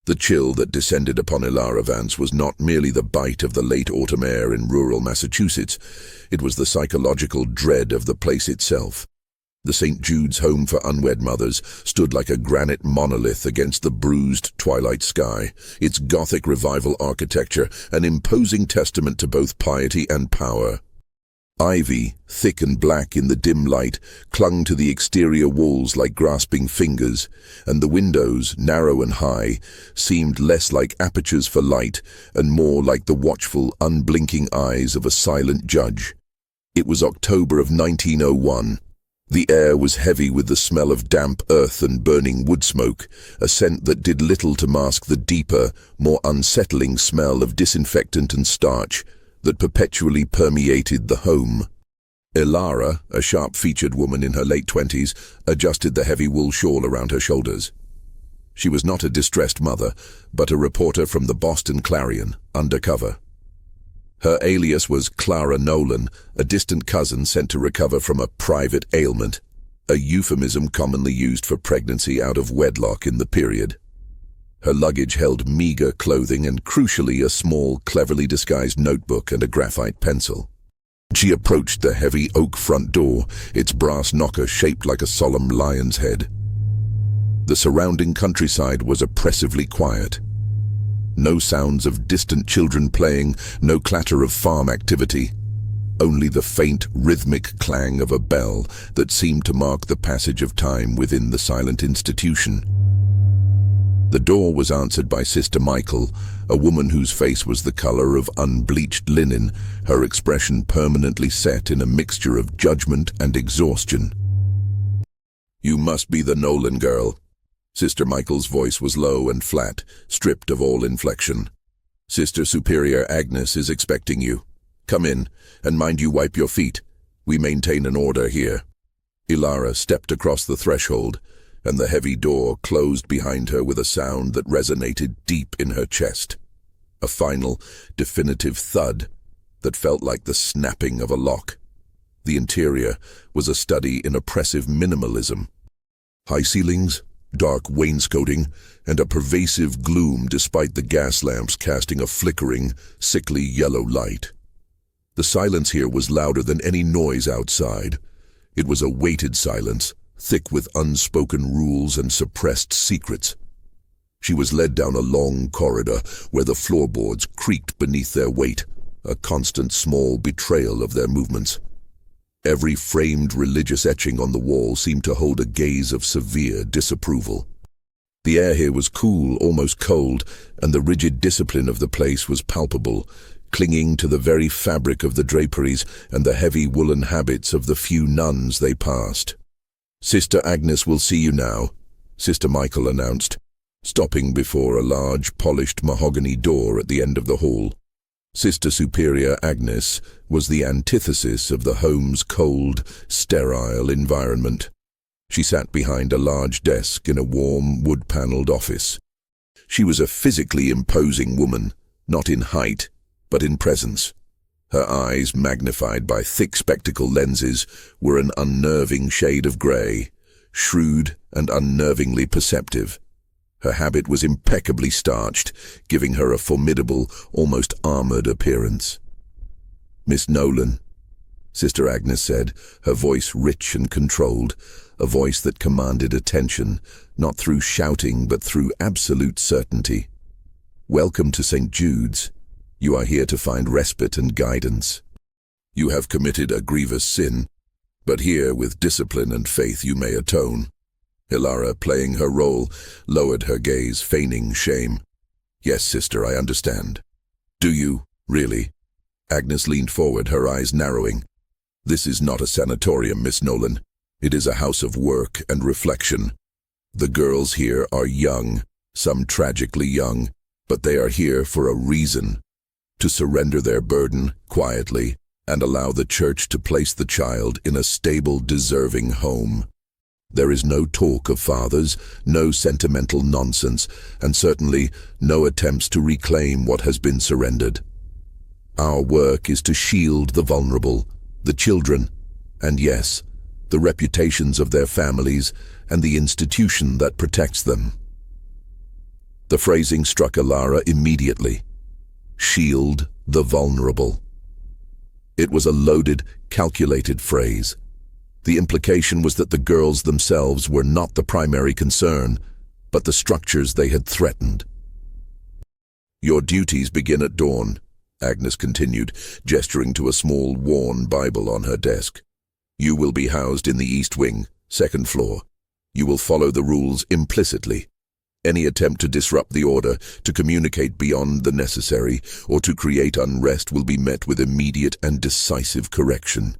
The chill that descended upon Ilara Vance was not merely the bite of the late autumn air in rural Massachusetts, it was the psychological dread of the place itself. The St. Jude's Home for Unwed Mothers stood like a granite monolith against the bruised twilight sky, its Gothic revival architecture an imposing testament to both piety and power. Ivy, thick and black in the dim light, clung to the exterior walls like grasping fingers, and the windows, narrow and high, seemed less like apertures for light and more like the watchful, unblinking eyes of a silent judge. It was October of 1901. The air was heavy with the smell of damp earth and burning wood smoke, a scent that did little to mask the deeper, more unsettling smell of disinfectant and starch that perpetually permeated the home. Ilara, a sharp-featured woman in her late 20s, adjusted the heavy wool shawl around her shoulders. She was not a distressed mother, but a reporter from the Boston Clarion, undercover. Her alias was Clara Nolan, a distant cousin sent to recover from a private ailment, a euphemism commonly used for pregnancy out of wedlock in the period. Her luggage held meager clothing and, crucially, a small, cleverly disguised notebook and a graphite pencil. She approached the heavy oak front door, its brass knocker shaped like a solemn lion's head. The surrounding countryside was oppressively quiet. No sounds of distant children playing, no clatter of farm activity. Only the faint, rhythmic clang of a bell that seemed to mark the passage of time within the silent institution. The door was answered by Sister Michael, a woman whose face was the color of unbleached linen, her expression permanently set in a mixture of judgment and exhaustion. "You must be the Nolan girl." Sister Michael's voice was low and flat, stripped of all inflection. "Sister Superior Agnes is expecting you. Come in, and mind you wipe your feet. We maintain an order here." Ilara stepped across the threshold, and the heavy door closed behind her with a sound that resonated deep in her chest. A final, definitive thud that felt like the snapping of a lock. The interior was a study in oppressive minimalism. High ceilings, dark wainscoting, and a pervasive gloom despite the gas lamps casting a flickering, sickly yellow light. The silence here was louder than any noise outside. It was a weighted silence, thick with unspoken rules and suppressed secrets. She was led down a long corridor where the floorboards creaked beneath their weight, a constant small betrayal of their movements. Every framed religious etching on the wall seemed to hold a gaze of severe disapproval. The air here was cool, almost cold, and the rigid discipline of the place was palpable, clinging to the very fabric of the draperies and the heavy woolen habits of the few nuns they passed. "Sister Agnes will see you now," Sister Michael announced, stopping before a large, polished mahogany door at the end of the hall. Sister Superior Agnes was the antithesis of the home's cold, sterile environment. She sat behind a large desk in a warm, wood-paneled office. She was a physically imposing woman, not in height, but in presence. Her eyes, magnified by thick spectacle lenses, were an unnerving shade of grey, shrewd and unnervingly perceptive. Her habit was impeccably starched, giving her a formidable, almost armoured appearance. "Miss Nolan," Sister Agnes said, her voice rich and controlled, a voice that commanded attention, not through shouting but through absolute certainty. "Welcome to St. Jude's. You are here to find respite and guidance. You have committed a grievous sin, but here with discipline and faith you may atone." Ilara, playing her role, lowered her gaze, feigning shame. "Yes, sister, I understand." "Do you, really?" Agnes leaned forward, her eyes narrowing. "This is not a sanatorium, Miss Nolan. It is a house of work and reflection. The girls here are young, some tragically young, but they are here for a reason. To surrender their burden, quietly, and allow the church to place the child in a stable, deserving home. There is no talk of fathers, no sentimental nonsense, and certainly no attempts to reclaim what has been surrendered. Our work is to shield the vulnerable, the children, and yes, the reputations of their families and the institution that protects them." The phrasing struck Ilara immediately. Shield the vulnerable. It was a loaded, calculated phrase. The implication was that the girls themselves were not the primary concern, but the structures they had threatened. "Your duties begin at dawn," Agnes continued, gesturing to a small, worn Bible on her desk. "You will be housed in the East Wing, second floor. You will follow the rules implicitly. Any attempt to disrupt the order, to communicate beyond the necessary, or to create unrest will be met with immediate and decisive correction.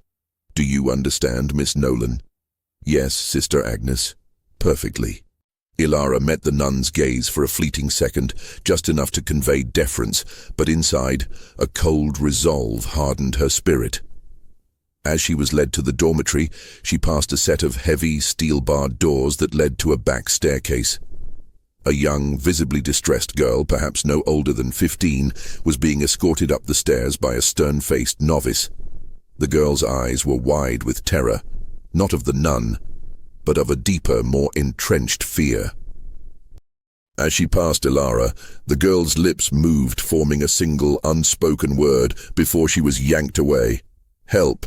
Do you understand, Miss Nolan?" "Yes, Sister Agnes. Perfectly." Ilara met the nun's gaze for a fleeting second, just enough to convey deference, but inside, a cold resolve hardened her spirit. As she was led to the dormitory, she passed a set of heavy, steel-barred doors that led to a back staircase. A young, visibly distressed girl, perhaps no older than 15, was being escorted up the stairs by a stern-faced novice. The girl's eyes were wide with terror, not of the nun, but of a deeper, more entrenched fear. As she passed Ilara, the girl's lips moved, forming a single, unspoken word before she was yanked away. "Help."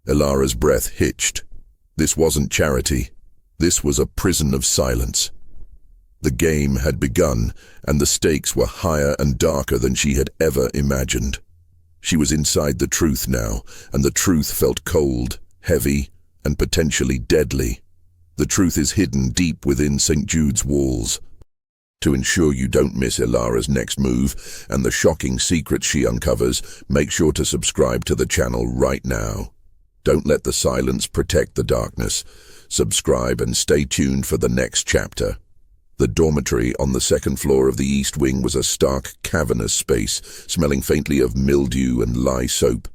Ilara's breath hitched. This wasn't charity. This was a prison of silence. The game had begun, and the stakes were higher and darker than she had ever imagined. She was inside the truth now, and the truth felt cold, heavy, and potentially deadly. The truth is hidden deep within St. Jude's walls. To ensure you don't miss Ilara's next move and the shocking secrets she uncovers, make sure to subscribe to the channel right now. Don't let the silence protect the darkness. Subscribe and stay tuned for the next chapter. The dormitory on the second floor of the East Wing was a stark, cavernous space, smelling faintly of mildew and lye soap.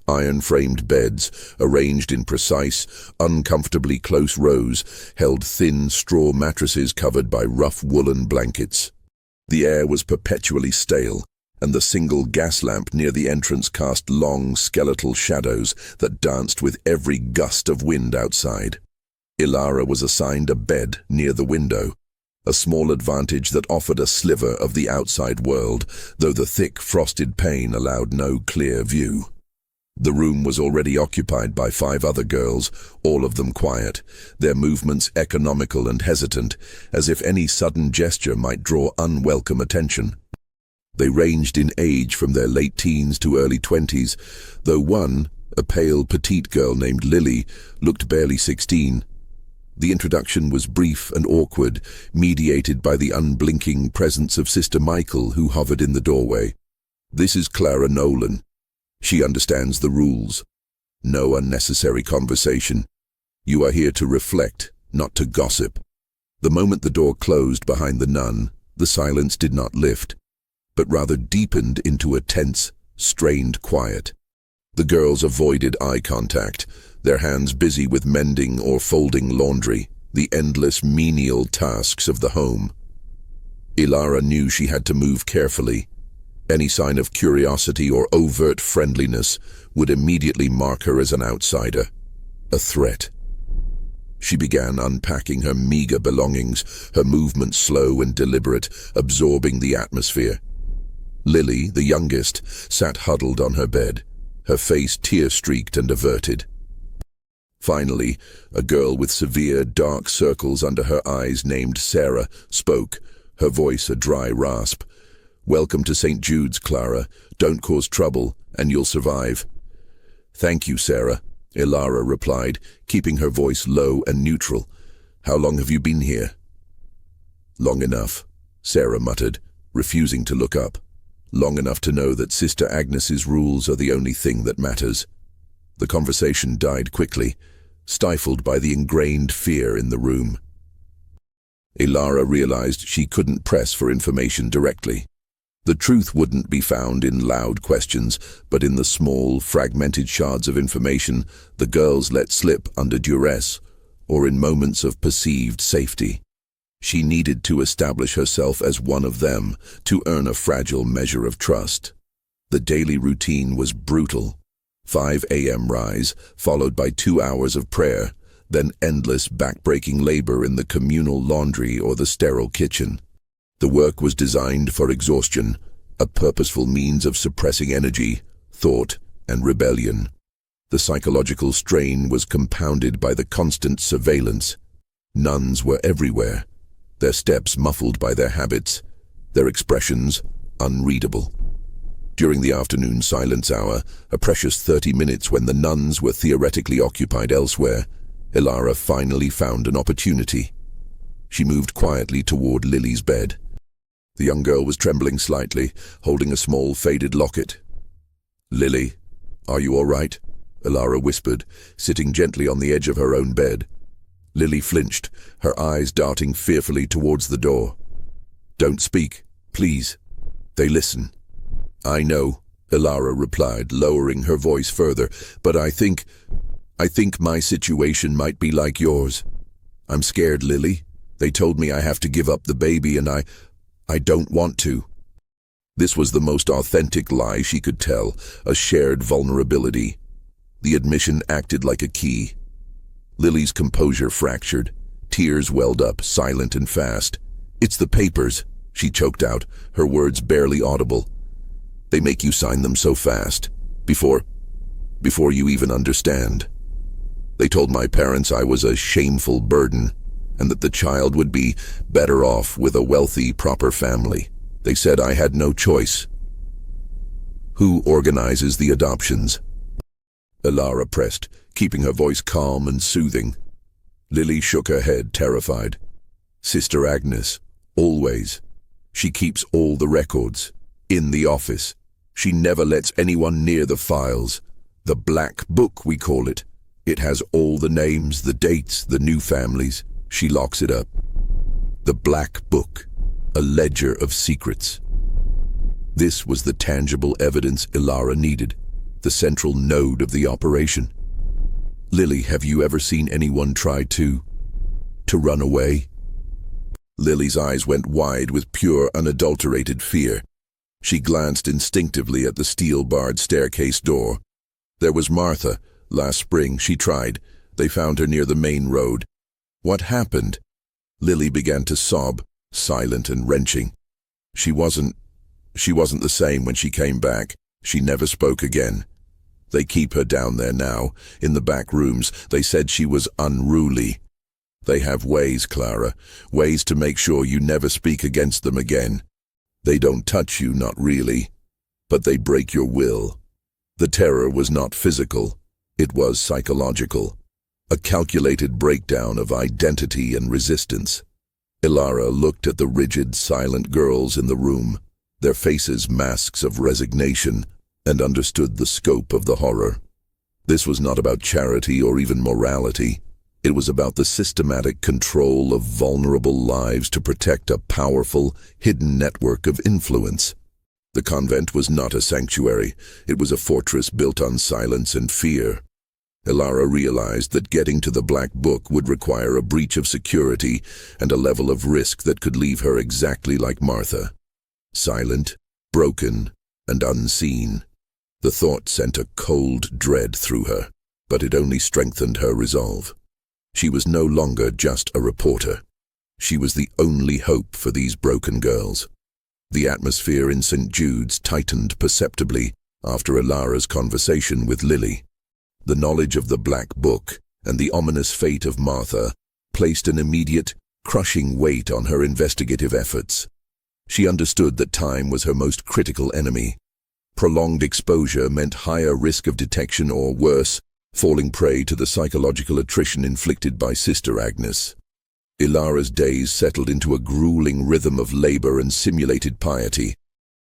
Iron-framed beds, arranged in precise, uncomfortably close rows, held thin straw mattresses covered by rough woolen blankets. The air was perpetually stale, and the single gas lamp near the entrance cast long, skeletal shadows that danced with every gust of wind outside. Ilara was assigned a bed near the window, a small advantage that offered a sliver of the outside world, though the thick, frosted pane allowed no clear view. The room was already occupied by 5 other girls, all of them quiet, their movements economical and hesitant, as if any sudden gesture might draw unwelcome attention. They ranged in age from their late teens to early 20s, though one, a pale, petite girl named Lily, looked barely 16. The introduction was brief and awkward, mediated by the unblinking presence of Sister Michael, who hovered in the doorway. "This is Clara Nolan. She understands the rules. No unnecessary conversation. You are here to reflect, not to gossip." The moment the door closed behind the nun, the silence did not lift, but rather deepened into a tense, strained quiet. The girls avoided eye contact, their hands busy with mending or folding laundry, the endless menial tasks of the home. Ilara knew she had to move carefully. Any sign of curiosity or overt friendliness would immediately mark her as an outsider, a threat. She began unpacking her meager belongings, her movements slow and deliberate, absorbing the atmosphere. Lily, the youngest, sat huddled on her bed, her face tear-streaked and averted. Finally, a girl with severe dark circles under her eyes named Sarah spoke, her voice a dry rasp. "Welcome to St. Jude's, Clara. Don't cause trouble, and you'll survive." "Thank you, Sarah," Ilara replied, keeping her voice low and neutral. "How long have you been here?" "Long enough," Sarah muttered, refusing to look up. "Long enough to know that Sister Agnes's rules are the only thing that matters." The conversation died quickly, stifled by the ingrained fear in the room. Ilara realized she couldn't press for information directly. The truth wouldn't be found in loud questions, but in the small, fragmented shards of information the girls let slip under duress, or in moments of perceived safety. She needed to establish herself as one of them, to earn a fragile measure of trust. The daily routine was brutal. 5 a.m. rise, followed by 2 hours of prayer, then endless back-breaking labor in the communal laundry or the sterile kitchen. The work was designed for exhaustion, a purposeful means of suppressing energy, thought, and rebellion. The psychological strain was compounded by the constant surveillance. Nuns were everywhere, their steps muffled by their habits, their expressions unreadable. During the afternoon silence hour, a precious 30 minutes when the nuns were theoretically occupied elsewhere, Ilara finally found an opportunity. She moved quietly toward Lily's bed. The young girl was trembling slightly, holding a small faded locket. "Lily, are you all right?" Ilara whispered, sitting gently on the edge of her own bed. Lily flinched, her eyes darting fearfully towards the door. "Don't speak, please. They listen." "I know," Ilara replied, lowering her voice further, "but I think my situation might be like yours. I'm scared, Lily. They told me I have to give up the baby and I don't want to." This was the most authentic lie she could tell, a shared vulnerability. The admission acted like a key. Lily's composure fractured. Tears welled up, silent and fast. "It's the papers," she choked out, her words barely audible. "They make you sign them so fast, before you even understand. They told my parents I was a shameful burden, and that the child would be better off with a wealthy, proper family. They said I had no choice." "Who organizes the adoptions?" Ilara pressed, keeping her voice calm and soothing. Lily shook her head, terrified. "Sister Agnes, always. She keeps all the records, in the office. She never lets anyone near the files. The Black Book, we call it. It has all the names, the dates, the new families. She locks it up. The Black Book, a ledger of secrets." This was the tangible evidence Ilara needed, the central node of the operation. "Lily, have you ever seen anyone try to run away?" Lily's eyes went wide with pure, unadulterated fear. She glanced instinctively at the steel-barred staircase door. There was Martha. Last spring, she tried. They found her near the main road. "What happened?" Lily began to sob, silent and wrenching. She wasn't the same when she came back. She never spoke again. They keep her down there now, in the back rooms. They said she was unruly. They have ways, Clara, ways to make sure you never speak against them again. They don't touch you, not really, but they break your will. The terror was not physical, it was psychological. A calculated breakdown of identity and resistance. Ilara looked at the rigid, silent girls in the room, their faces masks of resignation, and understood the scope of the horror. This was not about charity or even morality. It was about the systematic control of vulnerable lives to protect a powerful, hidden network of influence. The convent was not a sanctuary. It was a fortress built on silence and fear. Ilara realized that getting to the Black Book would require a breach of security and a level of risk that could leave her exactly like Martha. Silent, broken, and unseen. The thought sent a cold dread through her, but it only strengthened her resolve. She was no longer just a reporter. She was the only hope for these broken girls. The atmosphere in St. Jude's tightened perceptibly after Ilara's conversation with Lily. The knowledge of the Black Book and the ominous fate of Martha placed an immediate, crushing weight on her investigative efforts. She understood that time was her most critical enemy. Prolonged exposure meant higher risk of detection or, worse, falling prey to the psychological attrition inflicted by Sister Agnes. Ilara's days settled into a grueling rhythm of labor and simulated piety.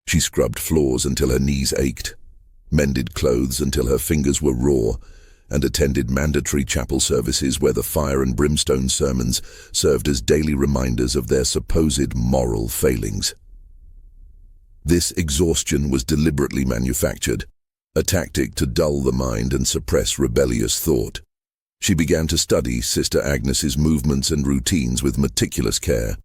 She scrubbed floors until her knees ached, mended clothes until her fingers were raw, and attended mandatory chapel services where the fire and brimstone sermons served as daily reminders of their supposed moral failings. This exhaustion was deliberately manufactured, a tactic to dull the mind and suppress rebellious thought. She began to study Sister Agnes's movements and routines with meticulous care.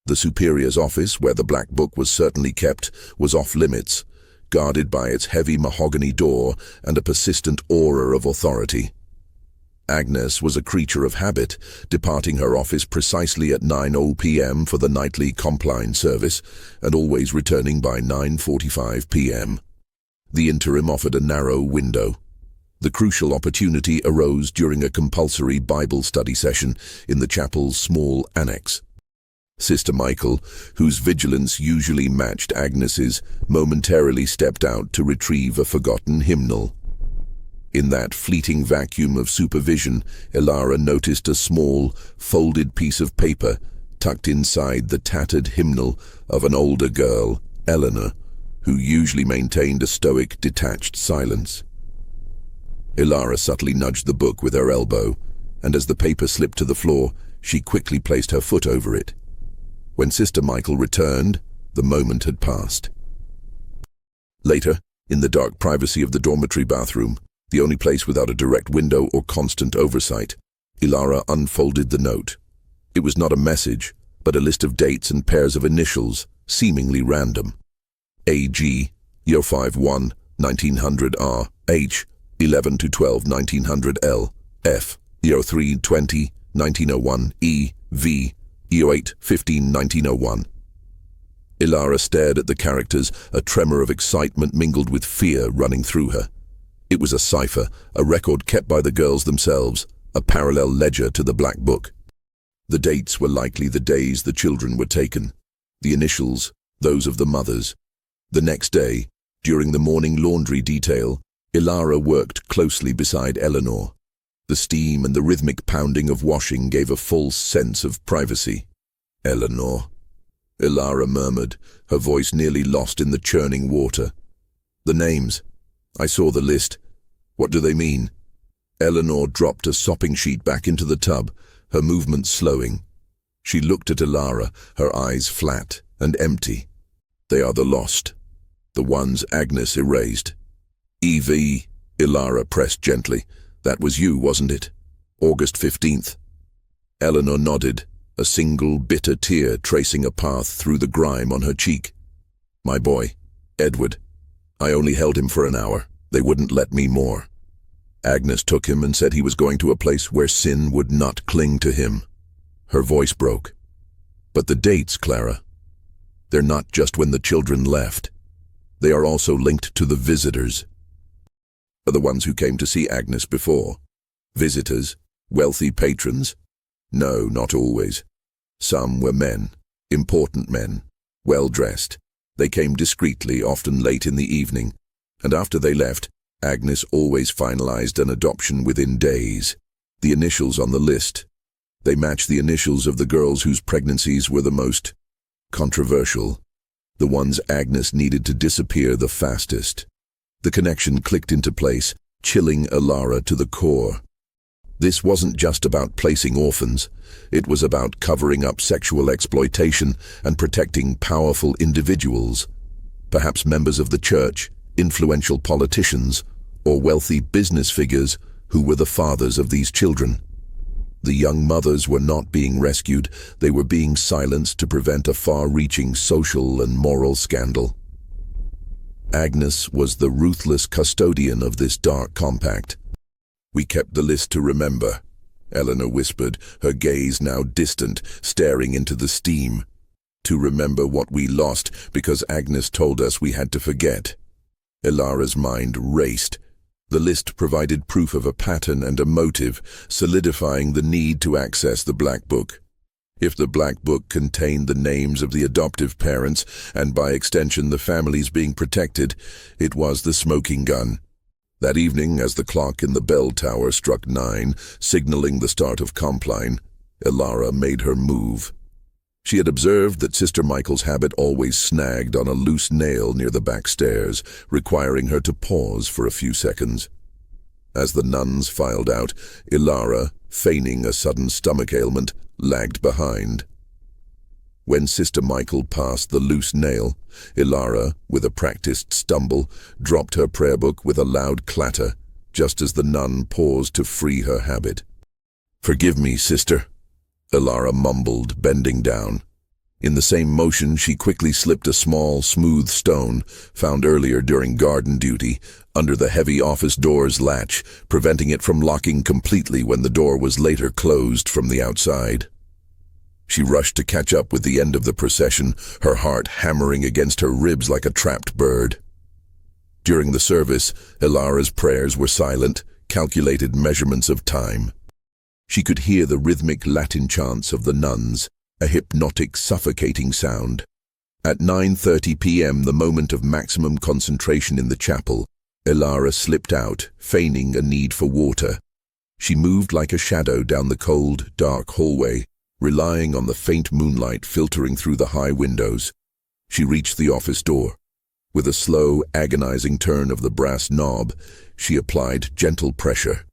The Superior's office, where the Black Book was certainly kept, was off-limits, guarded by its heavy mahogany door and a persistent aura of authority. Agnes was a creature of habit, departing her office precisely at 9:00 p.m. for the nightly Compline service, and always returning by 9:45 p.m. The interim offered a narrow window. The crucial opportunity arose during a compulsory Bible study session in the chapel's small annex. Sister Michael, whose vigilance usually matched Agnes's, momentarily stepped out to retrieve a forgotten hymnal. In that fleeting vacuum of supervision, Ilara noticed a small, folded piece of paper tucked inside the tattered hymnal of an older girl, Eleanor, who usually maintained a stoic, detached silence. Ilara subtly nudged the book with her elbow, and as the paper slipped to the floor, she quickly placed her foot over it. When Sister Michael returned, the moment had passed. Later, in the dark privacy of the dormitory bathroom, the only place without a direct window or constant oversight, Ilara unfolded the note. It was not a message, but a list of dates and pairs of initials, seemingly random. A.G. Year 5-1, 1900 R.H. 11 to 12, 1900 L. F. Year 3-20, 1901 E. V. Year 8-15, 1901. Ilara stared at the characters, a tremor of excitement mingled with fear running through her. It was a cipher, a record kept by the girls themselves, a parallel ledger to the Black Book. The dates were likely the days the children were taken, the initials, those of the mothers. The next day, during the morning laundry detail, Ilara worked closely beside Eleanor. The steam and the rhythmic pounding of washing gave a false sense of privacy. "Eleanor," Ilara murmured, her voice nearly lost in the churning water. "The names. I saw the list. What do they mean?" Eleanor dropped a sopping sheet back into the tub, her movements slowing. She looked at Ilara, her eyes flat and empty. "They are the lost, the ones Agnes erased." "E.V.," Ilara pressed gently. "That was you, wasn't it? August 15th. Eleanor nodded, a single bitter tear tracing a path through the grime on her cheek. "My boy, Edward. I only held him for an hour. They wouldn't let me more. Agnes took him and said he was going to a place where sin would not cling to him." Her voice broke. "But the dates, Clara. They're not just when the children left. They are also linked to the visitors. The ones who came to see Agnes before. Visitors? Wealthy patrons? No, not always. Some were men, important men, well-dressed. They came discreetly, often late in the evening, and after they left, Agnes always finalized an adoption within days. The initials on the list. They matched the initials of the girls whose pregnancies were the most controversial, the ones Agnes needed to disappear the fastest. The connection clicked into place, chilling Ilara to the core. This wasn't just about placing orphans. It was about covering up sexual exploitation and protecting powerful individuals, perhaps members of the church, influential politicians, or wealthy business figures who were the fathers of these children. The young mothers were not being rescued, they were being silenced to prevent a far-reaching social and moral scandal. Agnes was the ruthless custodian of this dark compact. "We kept the list to remember," Eleanor whispered, her gaze now distant, staring into the steam. "To remember what we lost because Agnes told us we had to forget." Ilara's mind raced. The list provided proof of a pattern and a motive, solidifying the need to access the Black Book. If the Black Book contained the names of the adoptive parents, and by extension the families being protected, it was the smoking gun. That evening, as the clock in the bell tower struck 9, signaling the start of Compline, Ilara made her move. She had observed that Sister Michael's habit always snagged on a loose nail near the back stairs, requiring her to pause for a few seconds. As the nuns filed out, Ilara, feigning a sudden stomach ailment, lagged behind. When Sister Michael passed the loose nail, Ilara, with a practiced stumble, dropped her prayer book with a loud clatter, just as the nun paused to free her habit. "Forgive me, sister," Ilara mumbled, bending down. In the same motion, she quickly slipped a small, smooth stone, found earlier during garden duty, under the heavy office door's latch, preventing it from locking completely when the door was later closed from the outside. She rushed to catch up with the end of the procession, her heart hammering against her ribs like a trapped bird. During the service, Ilara's prayers were silent, calculated measurements of time. She could hear the rhythmic Latin chants of the nuns, a hypnotic, suffocating sound. At 9:30 p.m., the moment of maximum concentration in the chapel, Ilara slipped out, feigning a need for water. She moved like a shadow down the cold, dark hallway, relying on the faint moonlight filtering through the high windows. She reached the office door. With a slow, agonizing turn of the brass knob, she applied gentle pressure.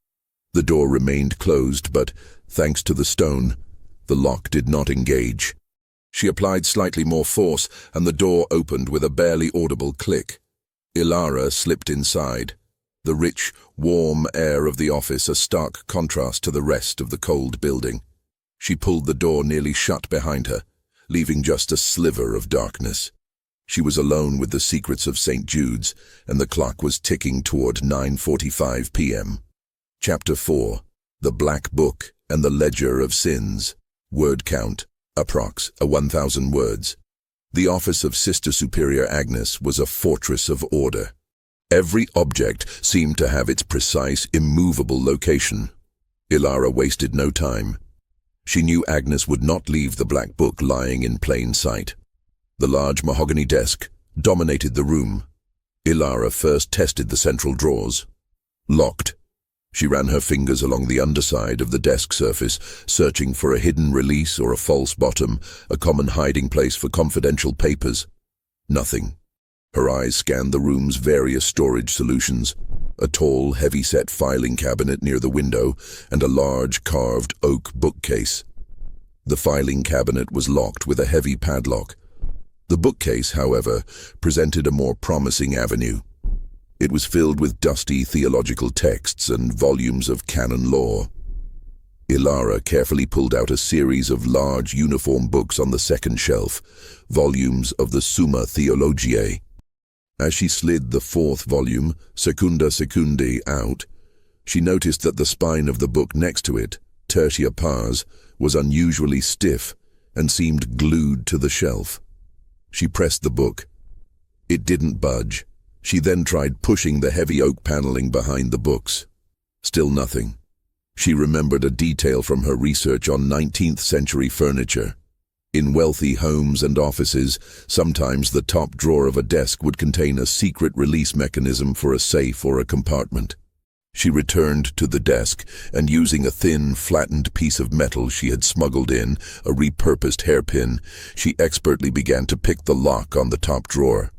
The door remained closed, but, thanks to the stone, the lock did not engage. She applied slightly more force, and the door opened with a barely audible click. Ilara slipped inside, the rich, warm air of the office a stark contrast to the rest of the cold building. She pulled the door nearly shut behind her, leaving just a sliver of darkness. She was alone with the secrets of St. Jude's, and the clock was ticking toward 9:45 p.m. Chapter 4. The Black Book and the Ledger of Sins. Word count, approx. 1,000 words. The office of Sister Superior Agnes was a fortress of order. Every object seemed to have its precise, immovable location. Ilara wasted no time. She knew Agnes would not leave the black book lying in plain sight. The large mahogany desk dominated the room. Ilara first tested the central drawers. Locked. She ran her fingers along the underside of the desk surface, searching for a hidden release or a false bottom, a common hiding place for confidential papers. Nothing. Her eyes scanned the room's various storage solutions, a tall, heavy-set filing cabinet near the window, and a large, carved oak bookcase. The filing cabinet was locked with a heavy padlock. The bookcase, however, presented a more promising avenue. It was filled with dusty theological texts and volumes of canon law. Ilara carefully pulled out a series of large uniform books on the second shelf, volumes of the Summa Theologiae. As she slid the fourth volume, Secunda Secundae, out, she noticed that the spine of the book next to it, Tertia Pars, was unusually stiff and seemed glued to the shelf. She pressed the book. It didn't budge. She then tried pushing the heavy oak paneling behind the books. Still nothing. She remembered a detail from her research on 19th-century furniture. In wealthy homes and offices, sometimes the top drawer of a desk would contain a secret release mechanism for a safe or a compartment. She returned to the desk, and using a thin, flattened piece of metal she had smuggled in, a repurposed hairpin, she expertly began to pick the lock on the top drawer.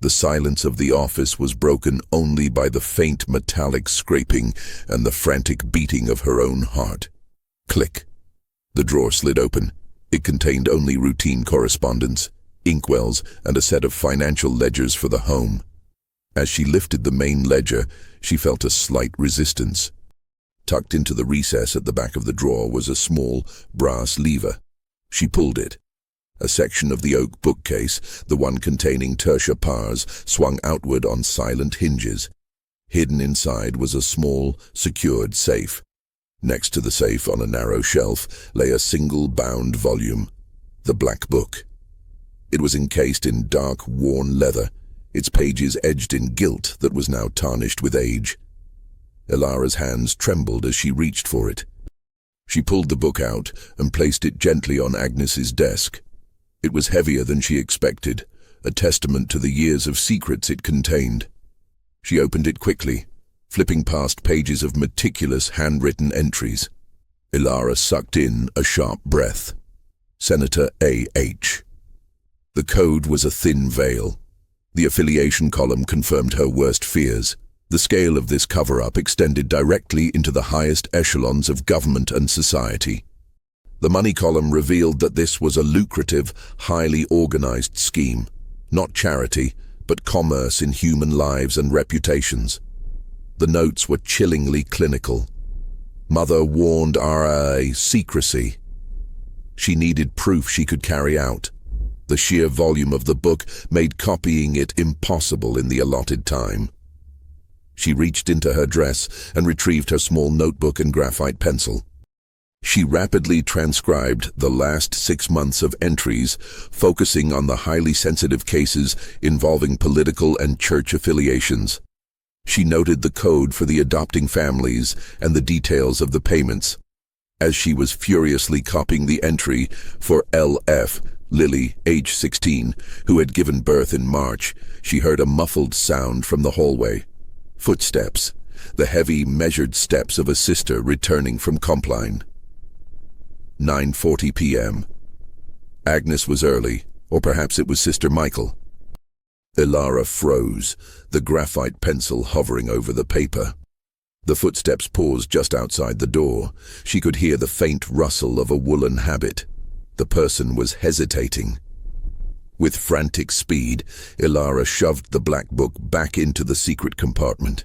The silence of the office was broken only by the faint metallic scraping and the frantic beating of her own heart. Click. The drawer slid open. It contained only routine correspondence, inkwells, and a set of financial ledgers for the home. As she lifted the main ledger, she felt a slight resistance. Tucked into the recess at the back of the drawer was a small, brass lever. She pulled it. A section of the oak bookcase, the one containing Tertia Pars, swung outward on silent hinges. Hidden inside was a small, secured safe. Next to the safe, on a narrow shelf, lay a single bound volume, the Black Book. It was encased in dark, worn leather, its pages edged in gilt that was now tarnished with age. Ilara's hands trembled as she reached for it. She pulled the book out and placed it gently on Agnes's desk. It was heavier than she expected, a testament to the years of secrets it contained. She opened it quickly, flipping past pages of meticulous handwritten entries. Ilara sucked in a sharp breath. Senator A.H. The code was a thin veil. The affiliation column confirmed her worst fears. The scale of this cover-up extended directly into the highest echelons of government and society. The money column revealed that this was a lucrative, highly organized scheme, not charity, but commerce in human lives and reputations. The notes were chillingly clinical. Mother warned RIA secrecy. She needed proof she could carry out. The sheer volume of the book made copying it impossible in the allotted time. She reached into her dress and retrieved her small notebook and graphite pencil. She rapidly transcribed the last 6 months of entries, focusing on the highly sensitive cases involving political and church affiliations. She noted the code for the adopting families and the details of the payments. As she was furiously copying the entry for L.F., Lily, age 16, who had given birth in March, she heard a muffled sound from the hallway. Footsteps, the heavy, measured steps of a sister returning from Compline. 9:40 p.m. Agnes was early, or perhaps it was Sister Michael. Ilara froze, the graphite pencil hovering over the paper. The footsteps paused just outside the door. She could hear the faint rustle of a woolen habit. The person was hesitating. With frantic speed, Ilara shoved the black book back into the secret compartment.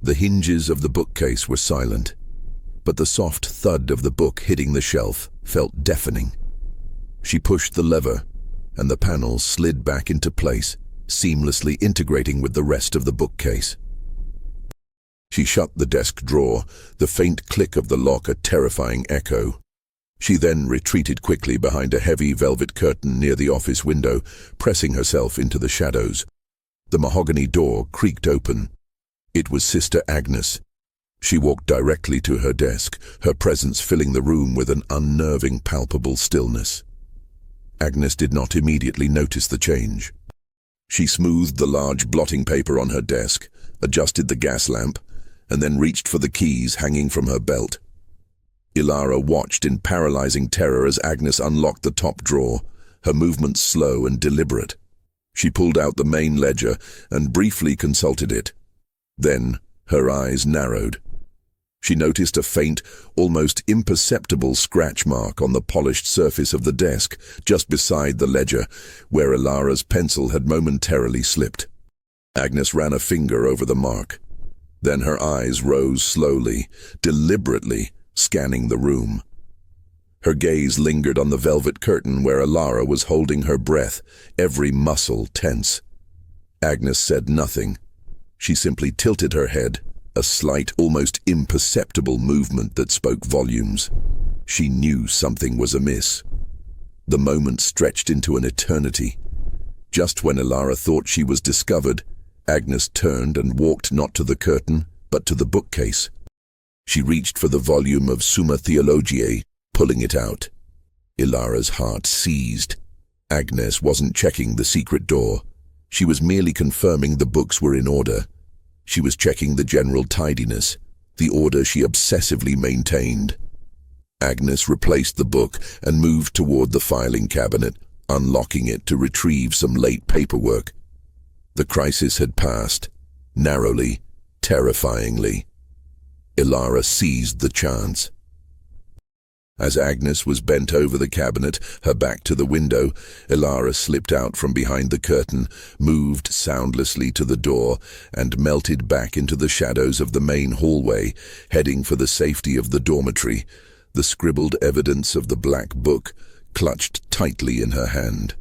The hinges of the bookcase were silent, but the soft thud of the book hitting the shelf felt deafening. She pushed the lever, and the panels slid back into place, seamlessly integrating with the rest of the bookcase. She shut the desk drawer, the faint click of the lock a terrifying echo. She then retreated quickly behind a heavy velvet curtain near the office window, pressing herself into the shadows. The mahogany door creaked open. It was Sister Agnes. She walked directly to her desk, her presence filling the room with an unnerving, palpable stillness. Agnes did not immediately notice the change. She smoothed the large blotting paper on her desk, adjusted the gas lamp, and then reached for the keys hanging from her belt. Ilara watched in paralyzing terror as Agnes unlocked the top drawer, her movements slow and deliberate. She pulled out the main ledger and briefly consulted it. Then her eyes narrowed. She noticed a faint, almost imperceptible scratch mark on the polished surface of the desk, just beside the ledger, where Ilara's pencil had momentarily slipped. Agnes ran a finger over the mark. Then her eyes rose slowly, deliberately, scanning the room. Her gaze lingered on the velvet curtain where Ilara was holding her breath, every muscle tense. Agnes said nothing. She simply tilted her head, a slight, almost imperceptible movement that spoke volumes. She knew something was amiss. The moment stretched into an eternity. Just when Ilara thought she was discovered, Agnes turned and walked not to the curtain, but to the bookcase. She reached for the volume of Summa Theologiae, pulling it out. Ilara's heart seized. Agnes wasn't checking the secret door. She was merely confirming the books were in order. She was checking the general tidiness, the order she obsessively maintained. Agnes replaced the book and moved toward the filing cabinet, unlocking it to retrieve some late paperwork. The crisis had passed, narrowly, terrifyingly. Ilara seized the chance. As Agnes was bent over the cabinet, her back to the window, Ilara slipped out from behind the curtain, moved soundlessly to the door, and melted back into the shadows of the main hallway, heading for the safety of the dormitory, the scribbled evidence of the black book clutched tightly in her hand.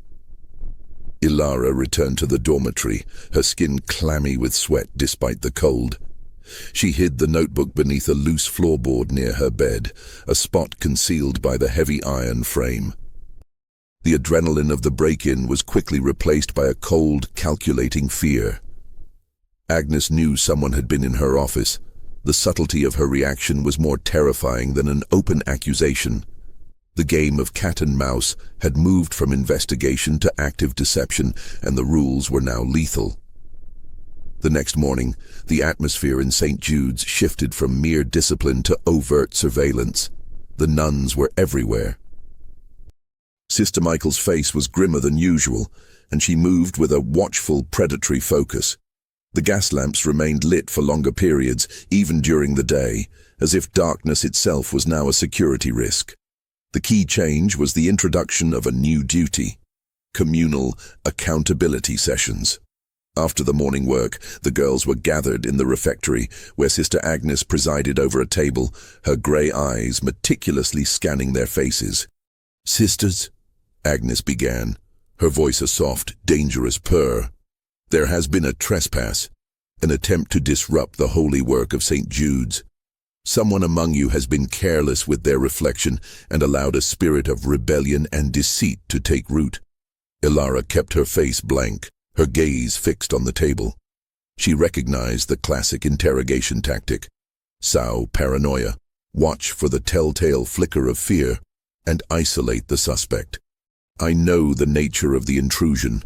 Ilara returned to the dormitory, her skin clammy with sweat despite the cold. She hid the notebook beneath a loose floorboard near her bed, a spot concealed by the heavy iron frame. The adrenaline of the break-in was quickly replaced by a cold, calculating fear. Agnes knew someone had been in her office. The subtlety of her reaction was more terrifying than an open accusation. The game of cat and mouse had moved from investigation to active deception, and the rules were now lethal. The next morning, the atmosphere in St. Jude's shifted from mere discipline to overt surveillance. The nuns were everywhere. Sister Michael's face was grimmer than usual, and she moved with a watchful, predatory focus. The gas lamps remained lit for longer periods, even during the day, as if darkness itself was now a security risk. The key change was the introduction of a new duty: communal accountability sessions. After the morning work, the girls were gathered in the refectory, where Sister Agnes presided over a table, her grey eyes meticulously scanning their faces. "Sisters," Agnes began, her voice a soft, dangerous purr, "there has been a trespass, an attempt to disrupt the holy work of St. Jude's. Someone among you has been careless with their reflection and allowed a spirit of rebellion and deceit to take root." Ilara kept her face blank, her gaze fixed on the table. She recognized the classic interrogation tactic. Sow paranoia, watch for the telltale flicker of fear, and isolate the suspect. "I know the nature of the intrusion,"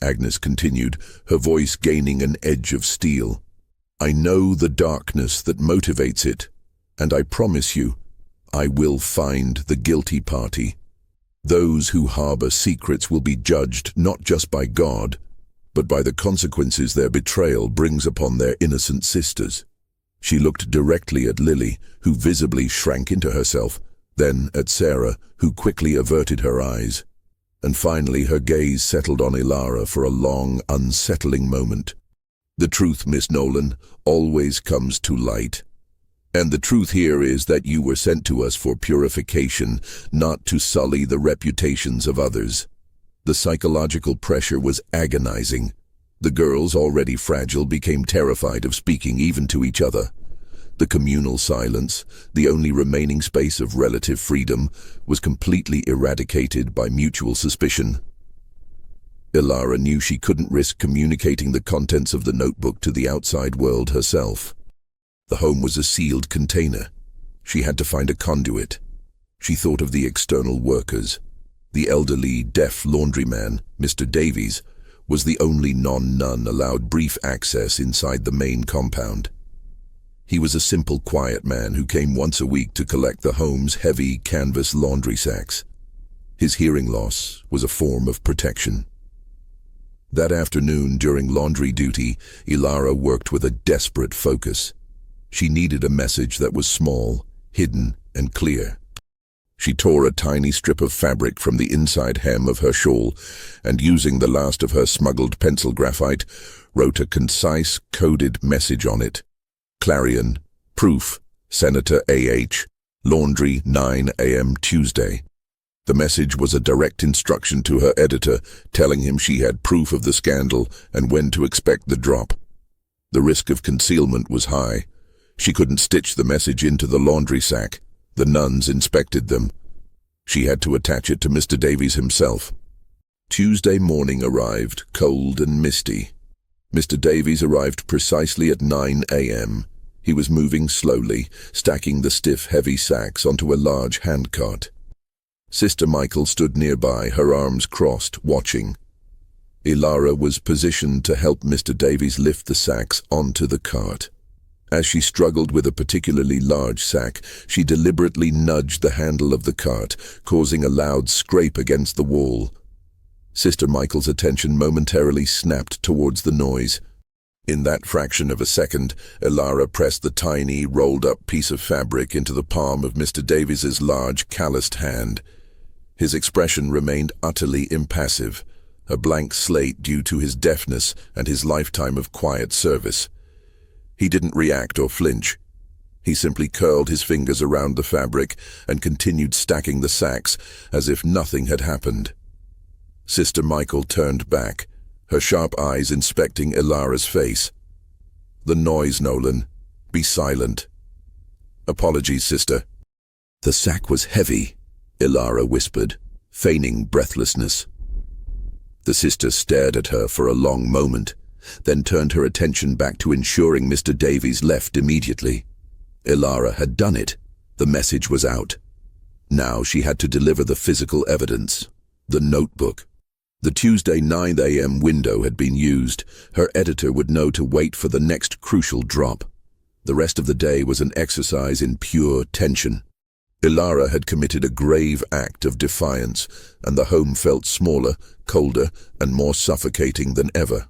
Agnes continued, her voice gaining an edge of steel. "I know the darkness that motivates it, and I promise you, I will find the guilty party. Those who harbor secrets will be judged not just by God, but by the consequences their betrayal brings upon their innocent sisters." She looked directly at Lily, who visibly shrank into herself, then at Sarah, who quickly averted her eyes. And finally her gaze settled on Ilara for a long, unsettling moment. "The truth, Miss Nolan, always comes to light. And the truth here is that you were sent to us for purification, not to sully the reputations of others." The psychological pressure was agonizing. The girls, already fragile, became terrified of speaking even to each other. The communal silence, the only remaining space of relative freedom, was completely eradicated by mutual suspicion. Ilara knew she couldn't risk communicating the contents of the notebook to the outside world herself. The home was a sealed container. She had to find a conduit. She thought of the external workers. The elderly, deaf laundryman, Mr. Davies, was the only non-nun allowed brief access inside the main compound. He was a simple, quiet man who came once a week to collect the home's heavy canvas laundry sacks. His hearing loss was a form of protection. That afternoon, during laundry duty, Ilara worked with a desperate focus. She needed a message that was small, hidden, and clear. She tore a tiny strip of fabric from the inside hem of her shawl and, using the last of her smuggled pencil graphite, wrote a concise, coded message on it. "Clarion, proof, Senator A.H., laundry 9 a.m. Tuesday." The message was a direct instruction to her editor, telling him she had proof of the scandal and when to expect the drop. The risk of concealment was high. She couldn't stitch the message into the laundry sack. The nuns inspected them. She had to attach it to Mr. Davies himself. Tuesday morning arrived, cold and misty. Mr. Davies arrived precisely at 9 a.m. He was moving slowly, stacking the stiff, heavy sacks onto a large handcart. Sister Michael stood nearby, her arms crossed, watching. Ilara was positioned to help Mr. Davies lift the sacks onto the cart. As she struggled with a particularly large sack, she deliberately nudged the handle of the cart, causing a loud scrape against the wall. Sister Michael's attention momentarily snapped towards the noise. In that fraction of a second, Ilara pressed the tiny, rolled-up piece of fabric into the palm of Mr. Davies's large, calloused hand. His expression remained utterly impassive, a blank slate due to his deafness and his lifetime of quiet service. He didn't react or flinch. He simply curled his fingers around the fabric and continued stacking the sacks as if nothing had happened. Sister Michael turned back, her sharp eyes inspecting Ilara's face. "The noise, Nolan. Be silent." "Apologies, sister." "The sack was heavy," Ilara whispered, feigning breathlessness. The sister stared at her for a long moment, then turned her attention back to ensuring Mr. Davies left immediately. Ilara had done it. The message was out. Now she had to deliver the physical evidence, the notebook. The Tuesday 9 a.m. window had been used. Her editor would know to wait for the next crucial drop. The rest of the day was an exercise in pure tension. Ilara had committed a grave act of defiance, and the home felt smaller, colder, and more suffocating than ever.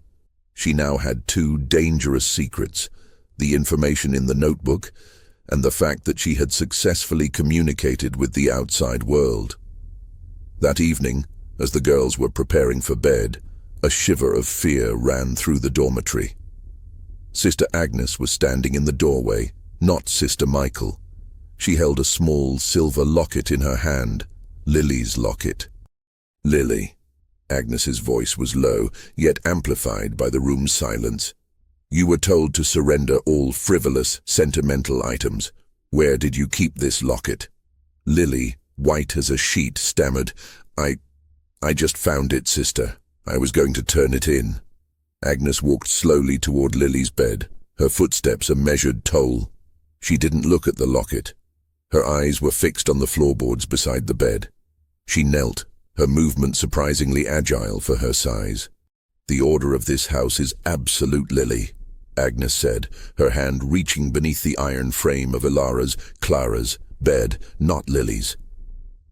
She now had two dangerous secrets: the information in the notebook and the fact that she had successfully communicated with the outside world. That evening, as the girls were preparing for bed, a shiver of fear ran through the dormitory. Sister Agnes was standing in the doorway, not Sister Michael. She held a small silver locket in her hand, Lily's locket. Lily. Agnes's voice was low, yet amplified by the room's silence. You were told to surrender all frivolous, sentimental items. Where did you keep this locket? Lily, white as a sheet, stammered, I just found it, sister. I was going to turn it in. Agnes walked slowly toward Lily's bed, her footsteps a measured toll. She didn't look at the locket. Her eyes were fixed on the floorboards beside the bed. She knelt, her movement surprisingly agile for her size. The order of this house is absolute, Lily, Agnes said, her hand reaching beneath the iron frame of Ilara's, Clara's, bed, not Lily's.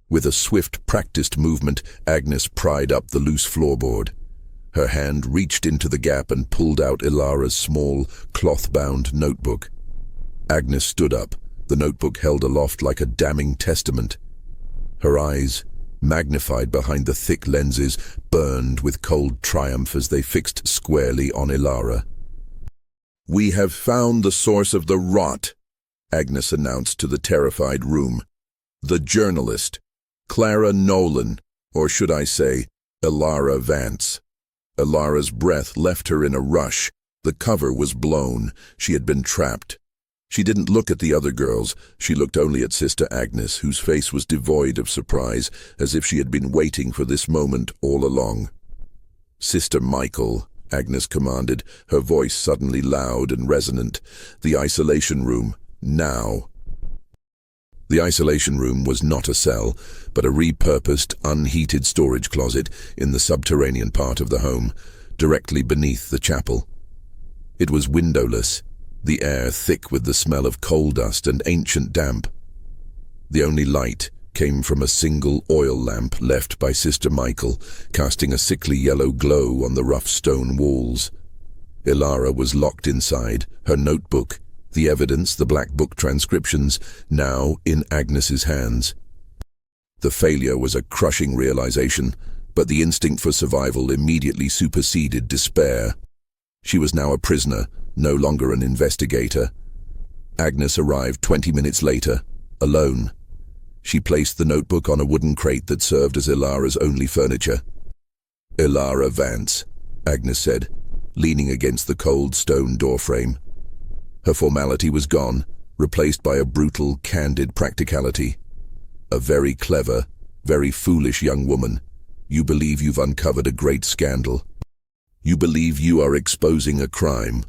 With a swift, practiced movement, Agnes pried up the loose floorboard. Her hand reached into the gap and pulled out Ilara's small, cloth-bound notebook. Agnes stood up, the notebook held aloft like a damning testament. Her eyes, magnified behind the thick lenses, burned with cold triumph as they fixed squarely on Ilara. We have found the source of the rot, Agnes announced to the terrified room. The journalist, Clara Nolan, or should I say, Ilara Vance. Ilara's breath left her in a rush. The cover was blown. She had been trapped. She didn't look at the other girls. She looked only at Sister Agnes, whose face was devoid of surprise, as if she had been waiting for this moment all along. Sister Michael, Agnes commanded, her voice suddenly loud and resonant. The isolation room, now. The isolation room was not a cell, but a repurposed, unheated storage closet in the subterranean part of the home, directly beneath the chapel. It was windowless, the air thick with the smell of coal dust and ancient damp. The only light came from a single oil lamp left by Sister Michael, casting a sickly yellow glow on the rough stone walls. Ilara was locked inside, her notebook, the evidence, the black book transcriptions, now in Agnes's hands. The failure was a crushing realization, but the instinct for survival immediately superseded despair. She was now a prisoner, no longer an investigator. Agnes arrived 20 minutes later, alone. She placed the notebook on a wooden crate that served as Ilara's only furniture. Ilara Vance, Agnes said, leaning against the cold stone doorframe. Her formality was gone, replaced by a brutal, candid practicality. A very clever, very foolish young woman. You believe you've uncovered a great scandal. You believe you are exposing a crime.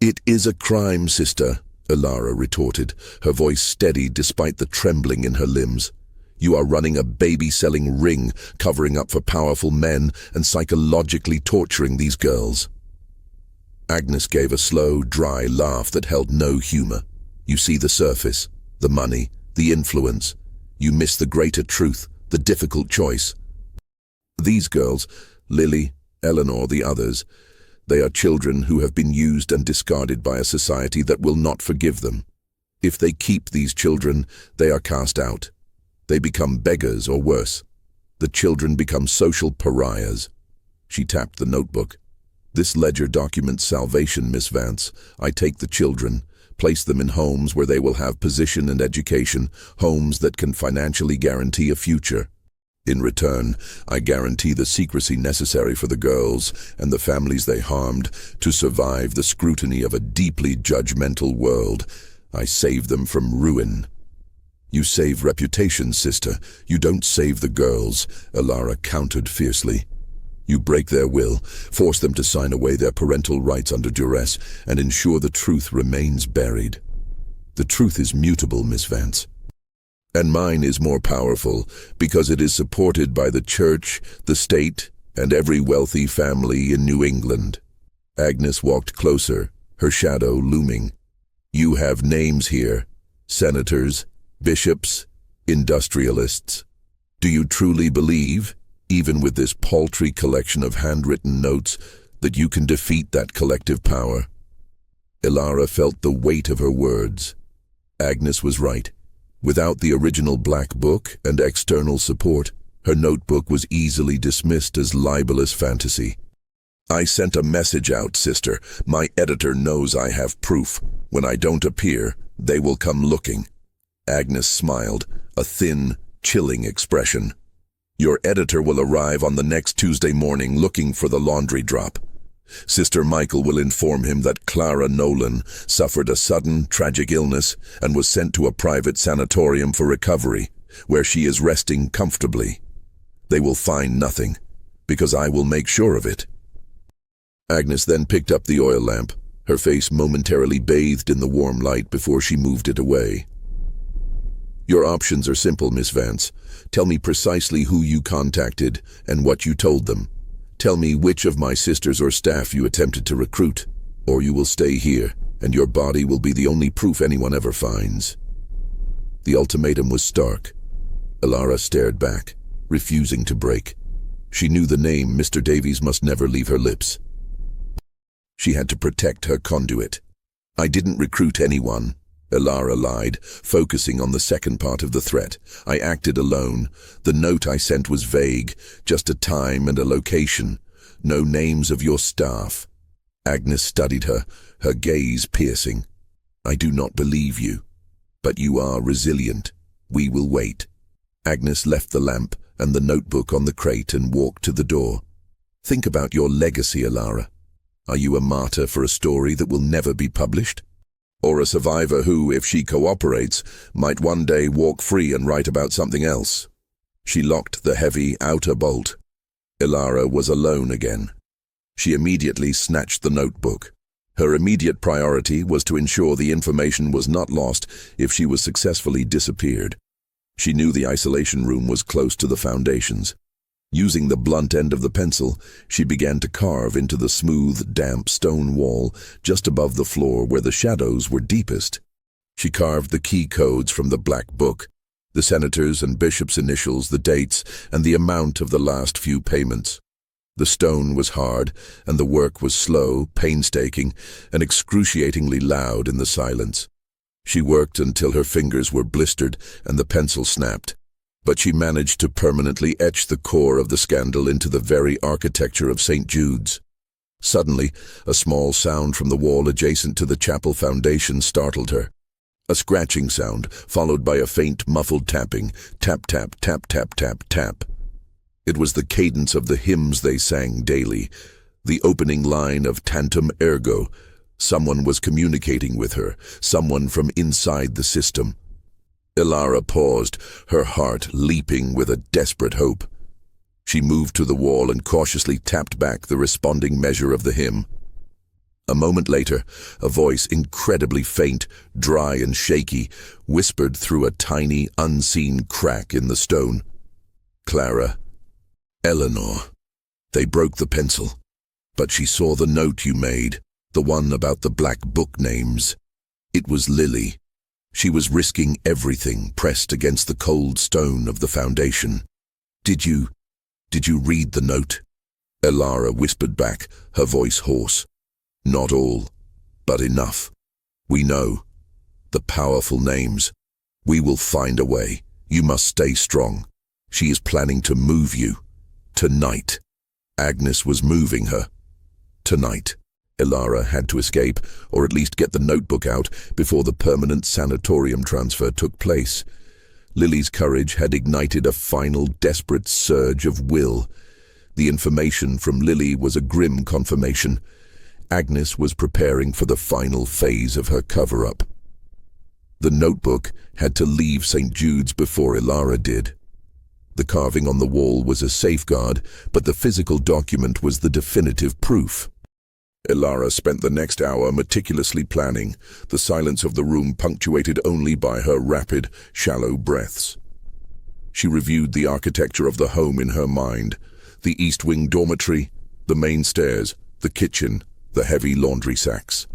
It is a crime, sister, Ilara retorted, her voice steady despite the trembling in her limbs. You are running a baby-selling ring, covering up for powerful men and psychologically torturing these girls. Agnes gave a slow, dry laugh that held no humor. You see the surface, the money, the influence. You miss the greater truth, the difficult choice. These girls, Lily, Eleanor, the others, they are children who have been used and discarded by a society that will not forgive them. If they keep these children, they are cast out. They become beggars or worse. The children become social pariahs. She tapped the notebook. This ledger documents salvation, Miss Vance. I take the children, place them in homes where they will have position and education, homes that can financially guarantee a future. In return, I guarantee the secrecy necessary for the girls and the families they harmed to survive the scrutiny of a deeply judgmental world. I save them from ruin. You save reputation, sister. You don't save the girls, Ilara countered fiercely. You break their will, force them to sign away their parental rights under duress, and ensure the truth remains buried. The truth is mutable, Miss Vance. And mine is more powerful because it is supported by the church, the state, and every wealthy family in New England. Agnes walked closer, her shadow looming. You have names here, senators, bishops, industrialists. Do you truly believe, even with this paltry collection of handwritten notes, that you can defeat that collective power? Ilara felt the weight of her words. Agnes was right. Without the original black book and external support, her notebook was easily dismissed as libelous fantasy. I sent a message out, sister. My editor knows I have proof. When I don't appear, they will come looking. Agnes smiled, a thin, chilling expression. Your editor will arrive on the next Tuesday morning looking for the laundry drop. Sister Michael will inform him that Clara Nolan suffered a sudden, tragic illness and was sent to a private sanatorium for recovery, where she is resting comfortably. They will find nothing, because I will make sure of it." Agnes then picked up the oil lamp, her face momentarily bathed in the warm light before she moved it away. "Your options are simple, Miss Vance. Tell me precisely who you contacted and what you told them. Tell me which of my sisters or staff you attempted to recruit, or you will stay here, and your body will be the only proof anyone ever finds." The ultimatum was stark. Elara stared back, refusing to break. She knew the name Mr. Davies must never leave her lips. She had to protect her conduit. "I didn't recruit anyone," Elara lied, focusing on the second part of the threat. "I acted alone. The note I sent was vague, just a time and a location. No names of your staff." Agnes studied her, her gaze piercing. "I do not believe you. But you are resilient. We will wait." Agnes left the lamp and the notebook on the crate and walked to the door. "Think about your legacy, Elara. Are you a martyr for a story that will never be published? Or a survivor who, if she cooperates, might one day walk free and write about something else?" She locked the heavy outer bolt. Elara was alone again. She immediately snatched the notebook. Her immediate priority was to ensure the information was not lost if she was successfully disappeared. She knew the isolation room was close to the foundations. Using the blunt end of the pencil, she began to carve into the smooth, damp stone wall just above the floor where the shadows were deepest. She carved the key codes from the black book, the senators' and bishops' initials, the dates, and the amount of the last few payments. The stone was hard, and the work was slow, painstaking, and excruciatingly loud in the silence. She worked until her fingers were blistered and the pencil snapped. But she managed to permanently etch the core of the scandal into the very architecture of St. Jude's. Suddenly, a small sound from the wall adjacent to the chapel foundation startled her. A scratching sound, followed by a faint, muffled tapping. Tap, tap, tap, tap, tap, tap. It was the cadence of the hymns they sang daily, the opening line of Tantum Ergo. Someone was communicating with her, someone from inside the system. Elara paused, her heart leaping with a desperate hope. She moved to the wall and cautiously tapped back the responding measure of the hymn. A moment later, a voice incredibly faint, dry and shaky, whispered through a tiny, unseen crack in the stone. "Clara, Eleanor." They broke the pencil, but she saw the note you made, the one about the black book names. It was Lily. She was risking everything pressed against the cold stone of the foundation. Did you read the note?" Elara whispered back, her voice hoarse. "Not all, but enough. We know. The powerful names. We will find a way. You must stay strong. She is planning to move you. Tonight." Agnes was moving her. Tonight. Elara had to escape, or at least get the notebook out, before the permanent sanatorium transfer took place. Lily's courage had ignited a final desperate surge of will. The information from Lily was a grim confirmation. Agnes was preparing for the final phase of her cover-up. The notebook had to leave St. Jude's before Elara did. The carving on the wall was a safeguard, but the physical document was the definitive proof. Elara spent the next hour meticulously planning, the silence of the room punctuated only by her rapid, shallow breaths. She reviewed the architecture of the home in her mind, the east wing dormitory, the main stairs, the kitchen, the heavy laundry sacks.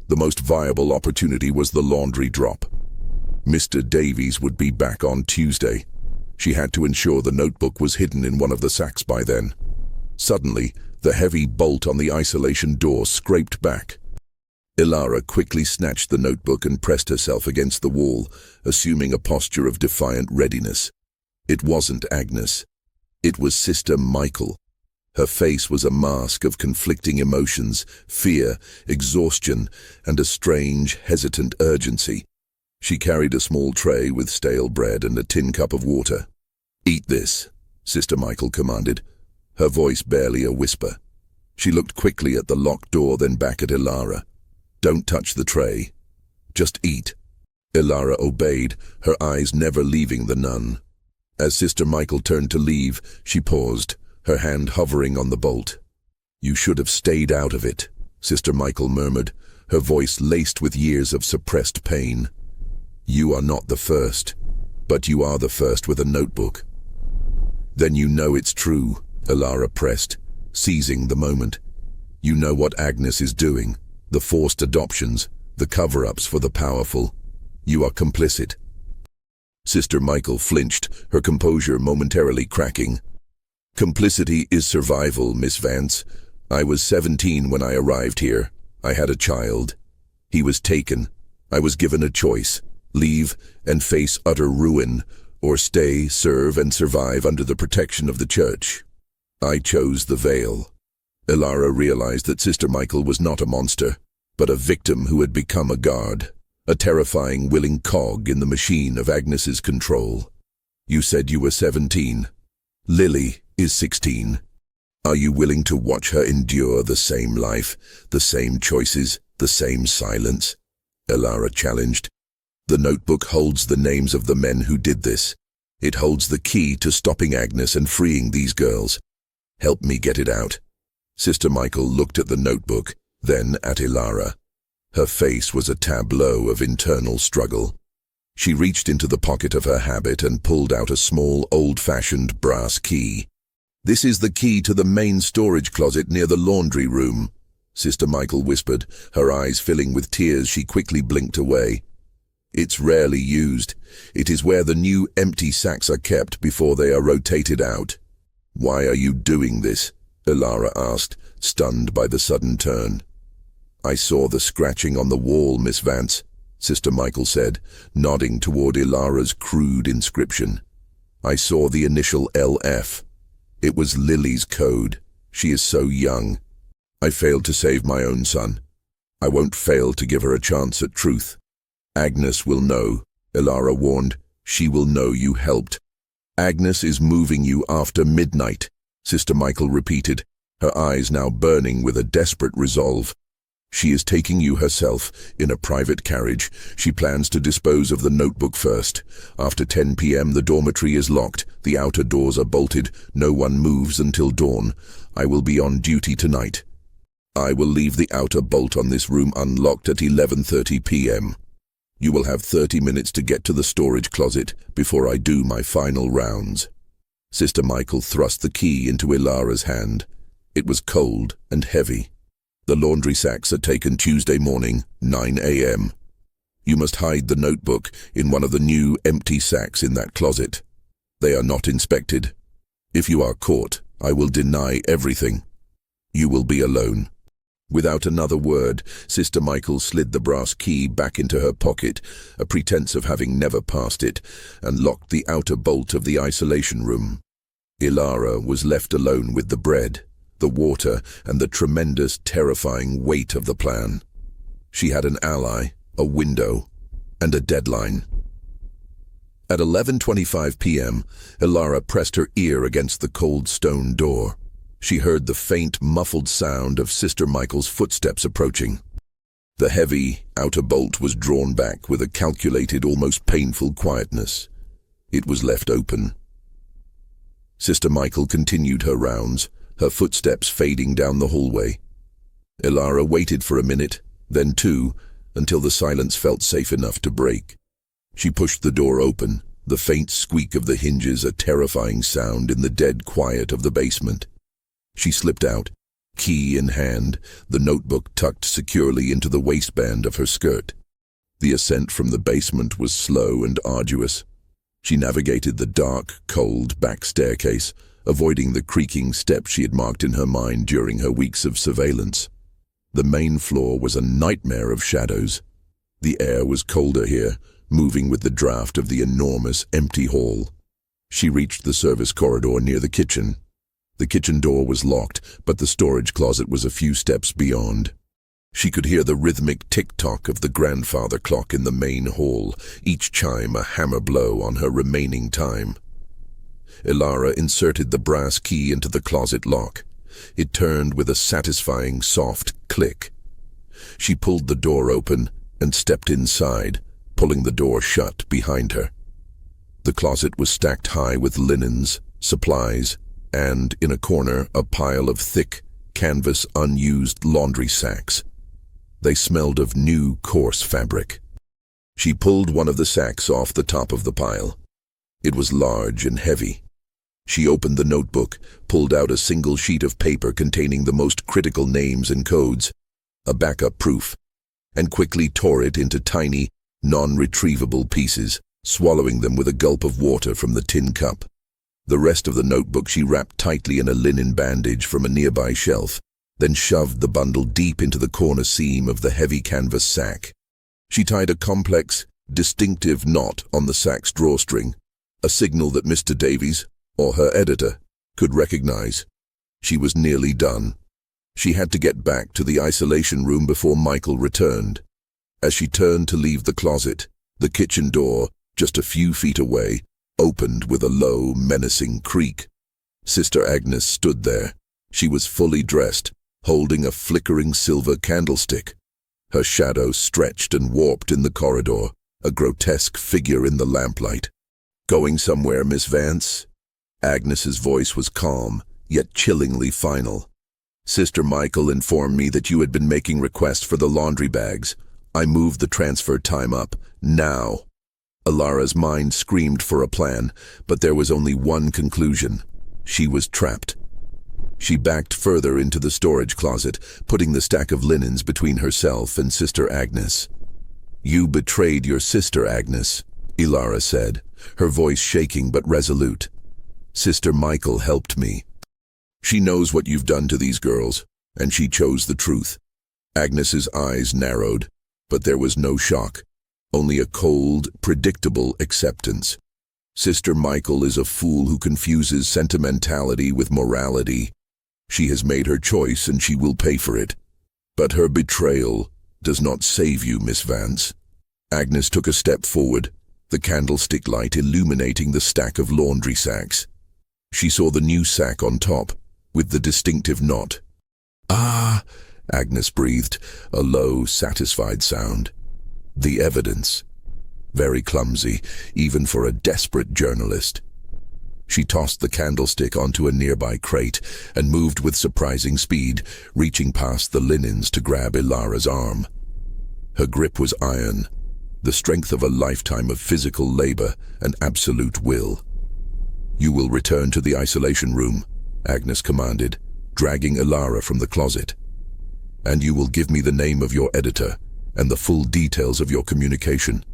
The most viable opportunity was the laundry drop. Mr. Davies would be back on Tuesday. She had to ensure the notebook was hidden in one of the sacks by then. Suddenly, the heavy bolt on the isolation door scraped back. Elara quickly snatched the notebook and pressed herself against the wall, assuming a posture of defiant readiness. It wasn't Agnes. It was Sister Michael. Her face was a mask of conflicting emotions, fear, exhaustion, and a strange, hesitant urgency. She carried a small tray with stale bread and a tin cup of water. "Eat this," Sister Michael commanded, her voice barely a whisper. She looked quickly at the locked door, then back at Ilara. "Don't touch the tray. Just eat." Ilara obeyed, her eyes never leaving the nun. As Sister Michael turned to leave, she paused, her hand hovering on the bolt. "You should have stayed out of it," Sister Michael murmured, her voice laced with years of suppressed pain. "You are not the first, but you are the first with a notebook." "Then you know it's true," Ilara pressed, seizing the moment. "You know what Agnes is doing, the forced adoptions, the cover-ups for the powerful. You are complicit." Sister Michael flinched, her composure momentarily cracking. "Complicity is survival, Miss Vance. I was 17 when I arrived here. I had a child. He was taken. I was given a choice: leave and face utter ruin, or stay, serve, and survive under the protection of the church. I chose the veil." Ilara realized that Sister Michael was not a monster, but a victim who had become a guard, a terrifying, willing cog in the machine of Agnes's control. "You said you were 17. Lily is 16. Are you willing to watch her endure the same life, the same choices, the same silence?" Ilara challenged. "The notebook holds the names of the men who did this. It holds the key to stopping Agnes and freeing these girls. Help me get it out." Sister Michael looked at the notebook, then at Ilara. Her face was a tableau of internal struggle. She reached into the pocket of her habit and pulled out a small, old-fashioned brass key. "This is the key to the main storage closet near the laundry room," Sister Michael whispered, her eyes filling with tears. She quickly blinked away. "It's rarely used. It is where the new empty sacks are kept before they are rotated out." "Why are you doing this?" Ilara asked, stunned by the sudden turn. "I saw the scratching on the wall, Miss Vance," Sister Michael said, nodding toward Ilara's crude inscription. "I saw the initial LF. It was Lily's code. She is so young. I failed to save my own son. I won't fail to give her a chance at truth." "Agnes will know," Ilara warned. "She will know you helped." "Agnes is moving you after midnight," Sister Michael repeated, her eyes now burning with a desperate resolve. "She is taking you herself, in a private carriage. She plans to dispose of the notebook first. After 10 p.m. the dormitory is locked, the outer doors are bolted, no one moves until dawn. I will be on duty tonight. I will leave the outer bolt on this room unlocked at 11:30 p.m. You will have 30 minutes to get to the storage closet before I do my final rounds." Sister Michael thrust the key into Ilara's hand. It was cold and heavy. "The laundry sacks are taken Tuesday morning, 9 a.m. You must hide the notebook in one of the new empty sacks in that closet. They are not inspected. If you are caught, I will deny everything. You will be alone." Without another word, Sister Michael slid the brass key back into her pocket, a pretense of having never passed it, and locked the outer bolt of the isolation room. Ilara was left alone with the bread, the water, and the tremendous, terrifying weight of the plan. She had an ally, a window, and a deadline. At 11:25 p.m., Ilara pressed her ear against the cold stone door. She heard the faint, muffled sound of Sister Michael's footsteps approaching. The heavy outer bolt was drawn back with a calculated, almost painful quietness. It was left open. Sister Michael continued her rounds, her footsteps fading down the hallway. Ilara waited for a minute, then two, until the silence felt safe enough to break. She pushed the door open, the faint squeak of the hinges a terrifying sound in the dead quiet of the basement. She slipped out, key in hand, the notebook tucked securely into the waistband of her skirt. The ascent from the basement was slow and arduous. She navigated the dark, cold back staircase, avoiding the creaking steps she had marked in her mind during her weeks of surveillance. The main floor was a nightmare of shadows. The air was colder here, moving with the draft of the enormous, empty hall. She reached the service corridor near the kitchen. The kitchen door was locked, but the storage closet was a few steps beyond. She could hear the rhythmic tick-tock of the grandfather clock in the main hall, each chime a hammer blow on her remaining time. Ilara inserted the brass key into the closet lock. It turned with a satisfying soft click. She pulled the door open and stepped inside, pulling the door shut behind her. The closet was stacked high with linens, supplies, and, in a corner, a pile of thick, canvas unused laundry sacks. They smelled of new, coarse fabric. She pulled one of the sacks off the top of the pile. It was large and heavy. She opened the notebook, pulled out a single sheet of paper containing the most critical names and codes, a backup proof, and quickly tore it into tiny, non-retrievable pieces, swallowing them with a gulp of water from the tin cup. The rest of the notebook she wrapped tightly in a linen bandage from a nearby shelf, then shoved the bundle deep into the corner seam of the heavy canvas sack. She tied a complex, distinctive knot on the sack's drawstring, a signal that Mr. Davies, or her editor, could recognize. She was nearly done. She had to get back to the isolation room before Michael returned. As she turned to leave the closet, the kitchen door, just a few feet away, opened with a low, menacing creak. Sister Agnes stood there. She was fully dressed, holding a flickering silver candlestick. Her shadow stretched and warped in the corridor, a grotesque figure in the lamplight. "Going somewhere, Miss Vance?" Agnes's voice was calm, yet chillingly final. "Sister Michael informed me that you had been making requests for the laundry bags. I moved the transfer time up, now." Ilara's mind screamed for a plan, but there was only one conclusion. She was trapped. She backed further into the storage closet, putting the stack of linens between herself and Sister Agnes. "You betrayed your sister, Agnes," Ilara said, her voice shaking but resolute. "Sister Michael helped me. She knows what you've done to these girls, and she chose the truth." Agnes's eyes narrowed, but there was no shock, only a cold, predictable acceptance. Sister Michael is a fool who confuses sentimentality with morality. She has made her choice and she will pay for it. But her betrayal does not save you, Miss Vance. Agnes took a step forward, the candlestick light illuminating the stack of laundry sacks. She saw the new sack on top, with the distinctive knot. "Ah," Agnes breathed, a low, satisfied sound. "The evidence. Very clumsy, even for a desperate journalist." She tossed the candlestick onto a nearby crate and moved with surprising speed, reaching past the linens to grab Ilara's arm. Her grip was iron, the strength of a lifetime of physical labor and absolute will. "You will return to the isolation room," Agnes commanded, dragging Ilara from the closet. "And you will give me the name of your editor and the full details of your communication.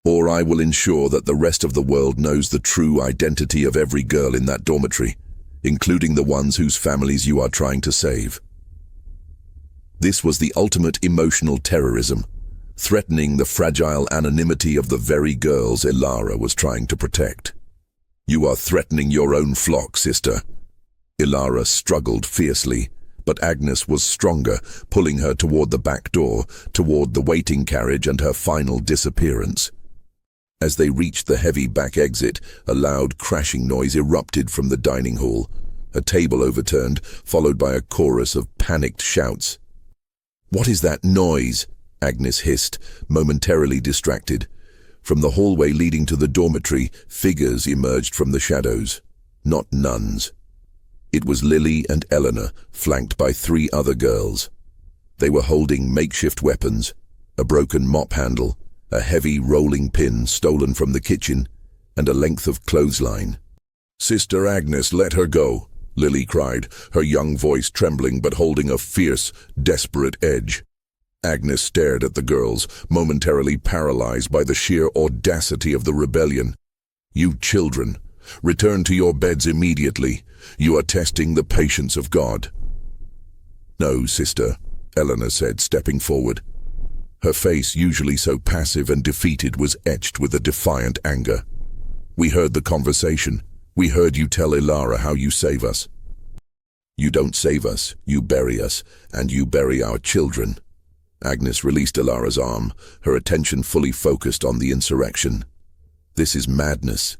Or I will ensure that the rest of the world knows the true identity of every girl in that dormitory, including the ones whose families you are trying to save." This was the ultimate emotional terrorism, threatening the fragile anonymity of the very girls Ilara was trying to protect. "You are threatening your own flock, sister." Ilara struggled fiercely, but Agnes was stronger, pulling her toward the back door, toward the waiting carriage and her final disappearance. As they reached the heavy back exit, a loud crashing noise erupted from the dining hall. A table overturned, followed by a chorus of panicked shouts. "What is that noise?" Agnes hissed, momentarily distracted. From the hallway leading to the dormitory, figures emerged from the shadows. Not nuns. It was Lily and Eleanor, flanked by 3 other girls. They were holding makeshift weapons, a broken mop handle, a heavy rolling pin stolen from the kitchen, and a length of clothesline. "Sister Agnes, let her go," Lily cried, her young voice trembling but holding a fierce, desperate edge. Agnes stared at the girls, momentarily paralyzed by the sheer audacity of the rebellion. "You children, return to your beds immediately. You are testing the patience of God." "No, sister," Eleanor said, stepping forward. Her face, usually so passive and defeated, was etched with a defiant anger. "We heard the conversation. We heard you tell Ilara how you save us." You don't save us, you bury us, and you bury our children. Agnes released Ilara's arm, her attention fully focused on the insurrection. This is madness.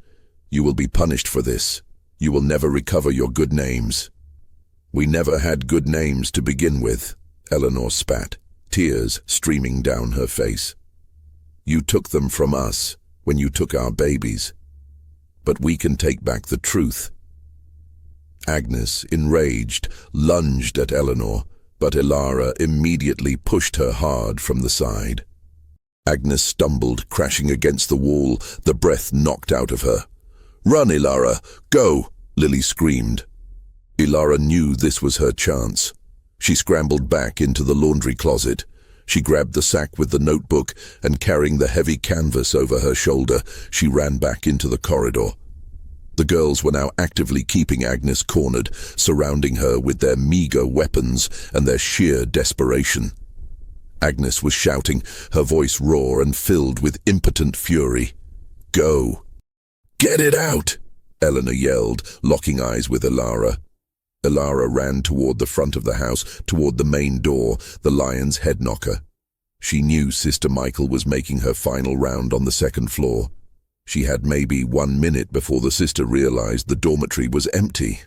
You will be punished for this. You will never recover your good names. We never had good names to begin with, Eleanor spat, tears streaming down her face. You took them from us when you took our babies. But we can take back the truth. Agnes, enraged, lunged at Eleanor, but Ilara immediately pushed her hard from the side. Agnes stumbled, crashing against the wall, the breath knocked out of her. "Run, Ilara! Go!" Lily screamed. Ilara knew this was her chance. She scrambled back into the laundry closet. She grabbed the sack with the notebook and, carrying the heavy canvas over her shoulder, she ran back into the corridor. The girls were now actively keeping Agnes cornered, surrounding her with their meager weapons and their sheer desperation. Agnes was shouting, her voice raw and filled with impotent fury. "Go! Get it out!" Eleanor yelled, locking eyes with Ilara. Ilara ran toward the front of the house, toward the main door, the lion's head knocker. She knew Sister Michael was making her final round on the second floor. She had maybe 1 minute before the sister realized the dormitory was empty.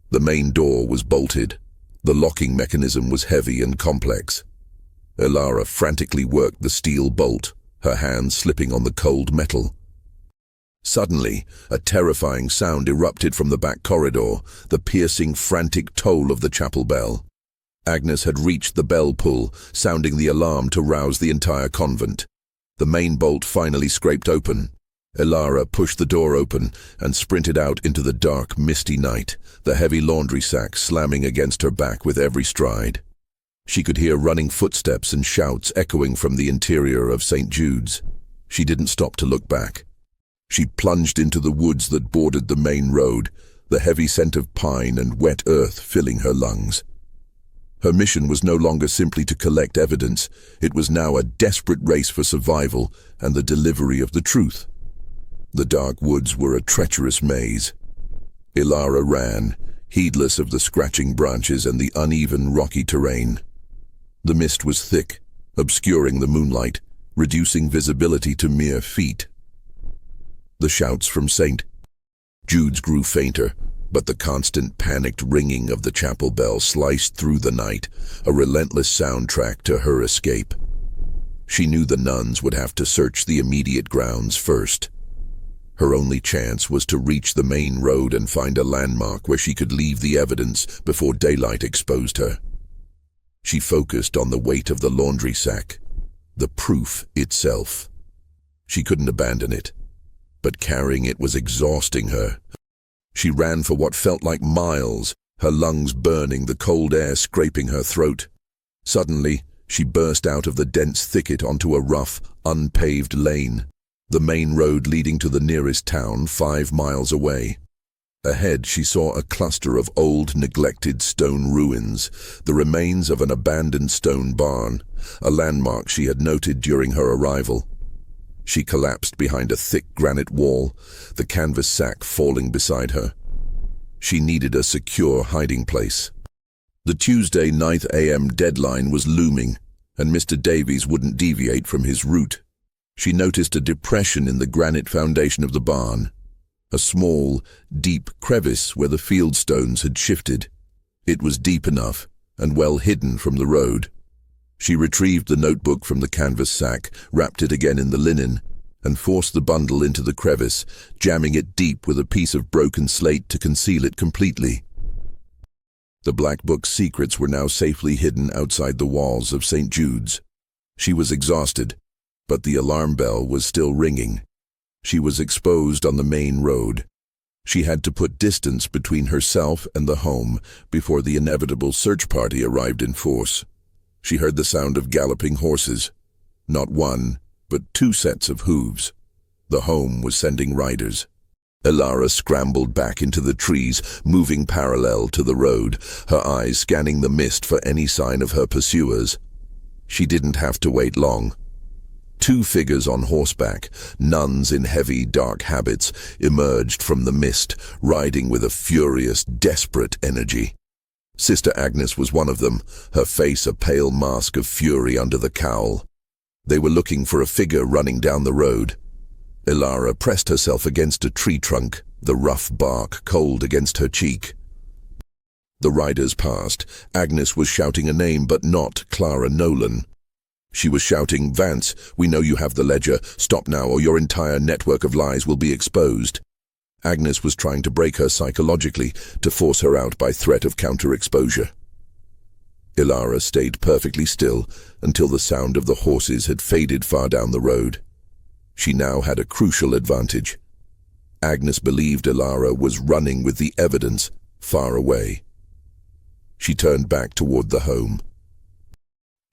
The main door was bolted. The locking mechanism was heavy and complex. Ilara frantically worked the steel bolt, her hands slipping on the cold metal. Suddenly, a terrifying sound erupted from the back corridor, the piercing, frantic toll of the chapel bell. Agnes had reached the bell pull, sounding the alarm to rouse the entire convent. The main bolt finally scraped open. Ilara pushed the door open and sprinted out into the dark, misty night, the heavy laundry sack slamming against her back with every stride. She could hear running footsteps and shouts echoing from the interior of St. Jude's. She didn't stop to look back. She plunged into the woods that bordered the main road, the heavy scent of pine and wet earth filling her lungs. Her mission was no longer simply to collect evidence. It was now a desperate race for survival and the delivery of the truth. The dark woods were a treacherous maze. Ilara ran, heedless of the scratching branches and the uneven, rocky terrain. The mist was thick, obscuring the moonlight, reducing visibility to mere feet. The shouts from St. Jude's grew fainter, but the constant panicked ringing of the chapel bell sliced through the night, a relentless soundtrack to her escape. She knew the nuns would have to search the immediate grounds first. Her only chance was to reach the main road and find a landmark where she could leave the evidence before daylight exposed her. She focused on the weight of the laundry sack, the proof itself. She couldn't abandon it, but carrying it was exhausting her. She ran for what felt like miles, her lungs burning, the cold air scraping her throat. Suddenly, she burst out of the dense thicket onto a rough, unpaved lane, the main road leading to the nearest town 5 miles away. Ahead, she saw a cluster of old, neglected stone ruins, the remains of an abandoned stone barn, a landmark she had noted during her arrival. She collapsed behind a thick granite wall, the canvas sack falling beside her. She needed a secure hiding place. The Tuesday 9 a.m. deadline was looming, and Mr. Davies wouldn't deviate from his route. She noticed a depression in the granite foundation of the barn, a small, deep crevice where the field stones had shifted. It was deep enough and well hidden from the road. She retrieved the notebook from the canvas sack, wrapped it again in the linen, and forced the bundle into the crevice, jamming it deep with a piece of broken slate to conceal it completely. The Black Book's secrets were now safely hidden outside the walls of St. Jude's. She was exhausted, but the alarm bell was still ringing. She was exposed on the main road. She had to put distance between herself and the home before the inevitable search party arrived in force. She heard the sound of galloping horses. Not one, but 2 sets of hooves. The home was sending riders. Ilara scrambled back into the trees, moving parallel to the road, her eyes scanning the mist for any sign of her pursuers. She didn't have to wait long. 2 figures on horseback, nuns in heavy, dark habits, emerged from the mist, riding with a furious, desperate energy. Sister Agnes was one of them, her face a pale mask of fury under the cowl. They were looking for a figure running down the road. Ilara pressed herself against a tree trunk, the rough bark cold against her cheek. The riders passed. Agnes was shouting a name, but not Clara Nolan. She was shouting, "Vance, we know you have the ledger. Stop now, or your entire network of lies will be exposed." Agnes was trying to break her psychologically, to force her out by threat of counter-exposure. Ilara stayed perfectly still until the sound of the horses had faded far down the road. She now had a crucial advantage. Agnes believed Ilara was running with the evidence far away. She turned back toward the home.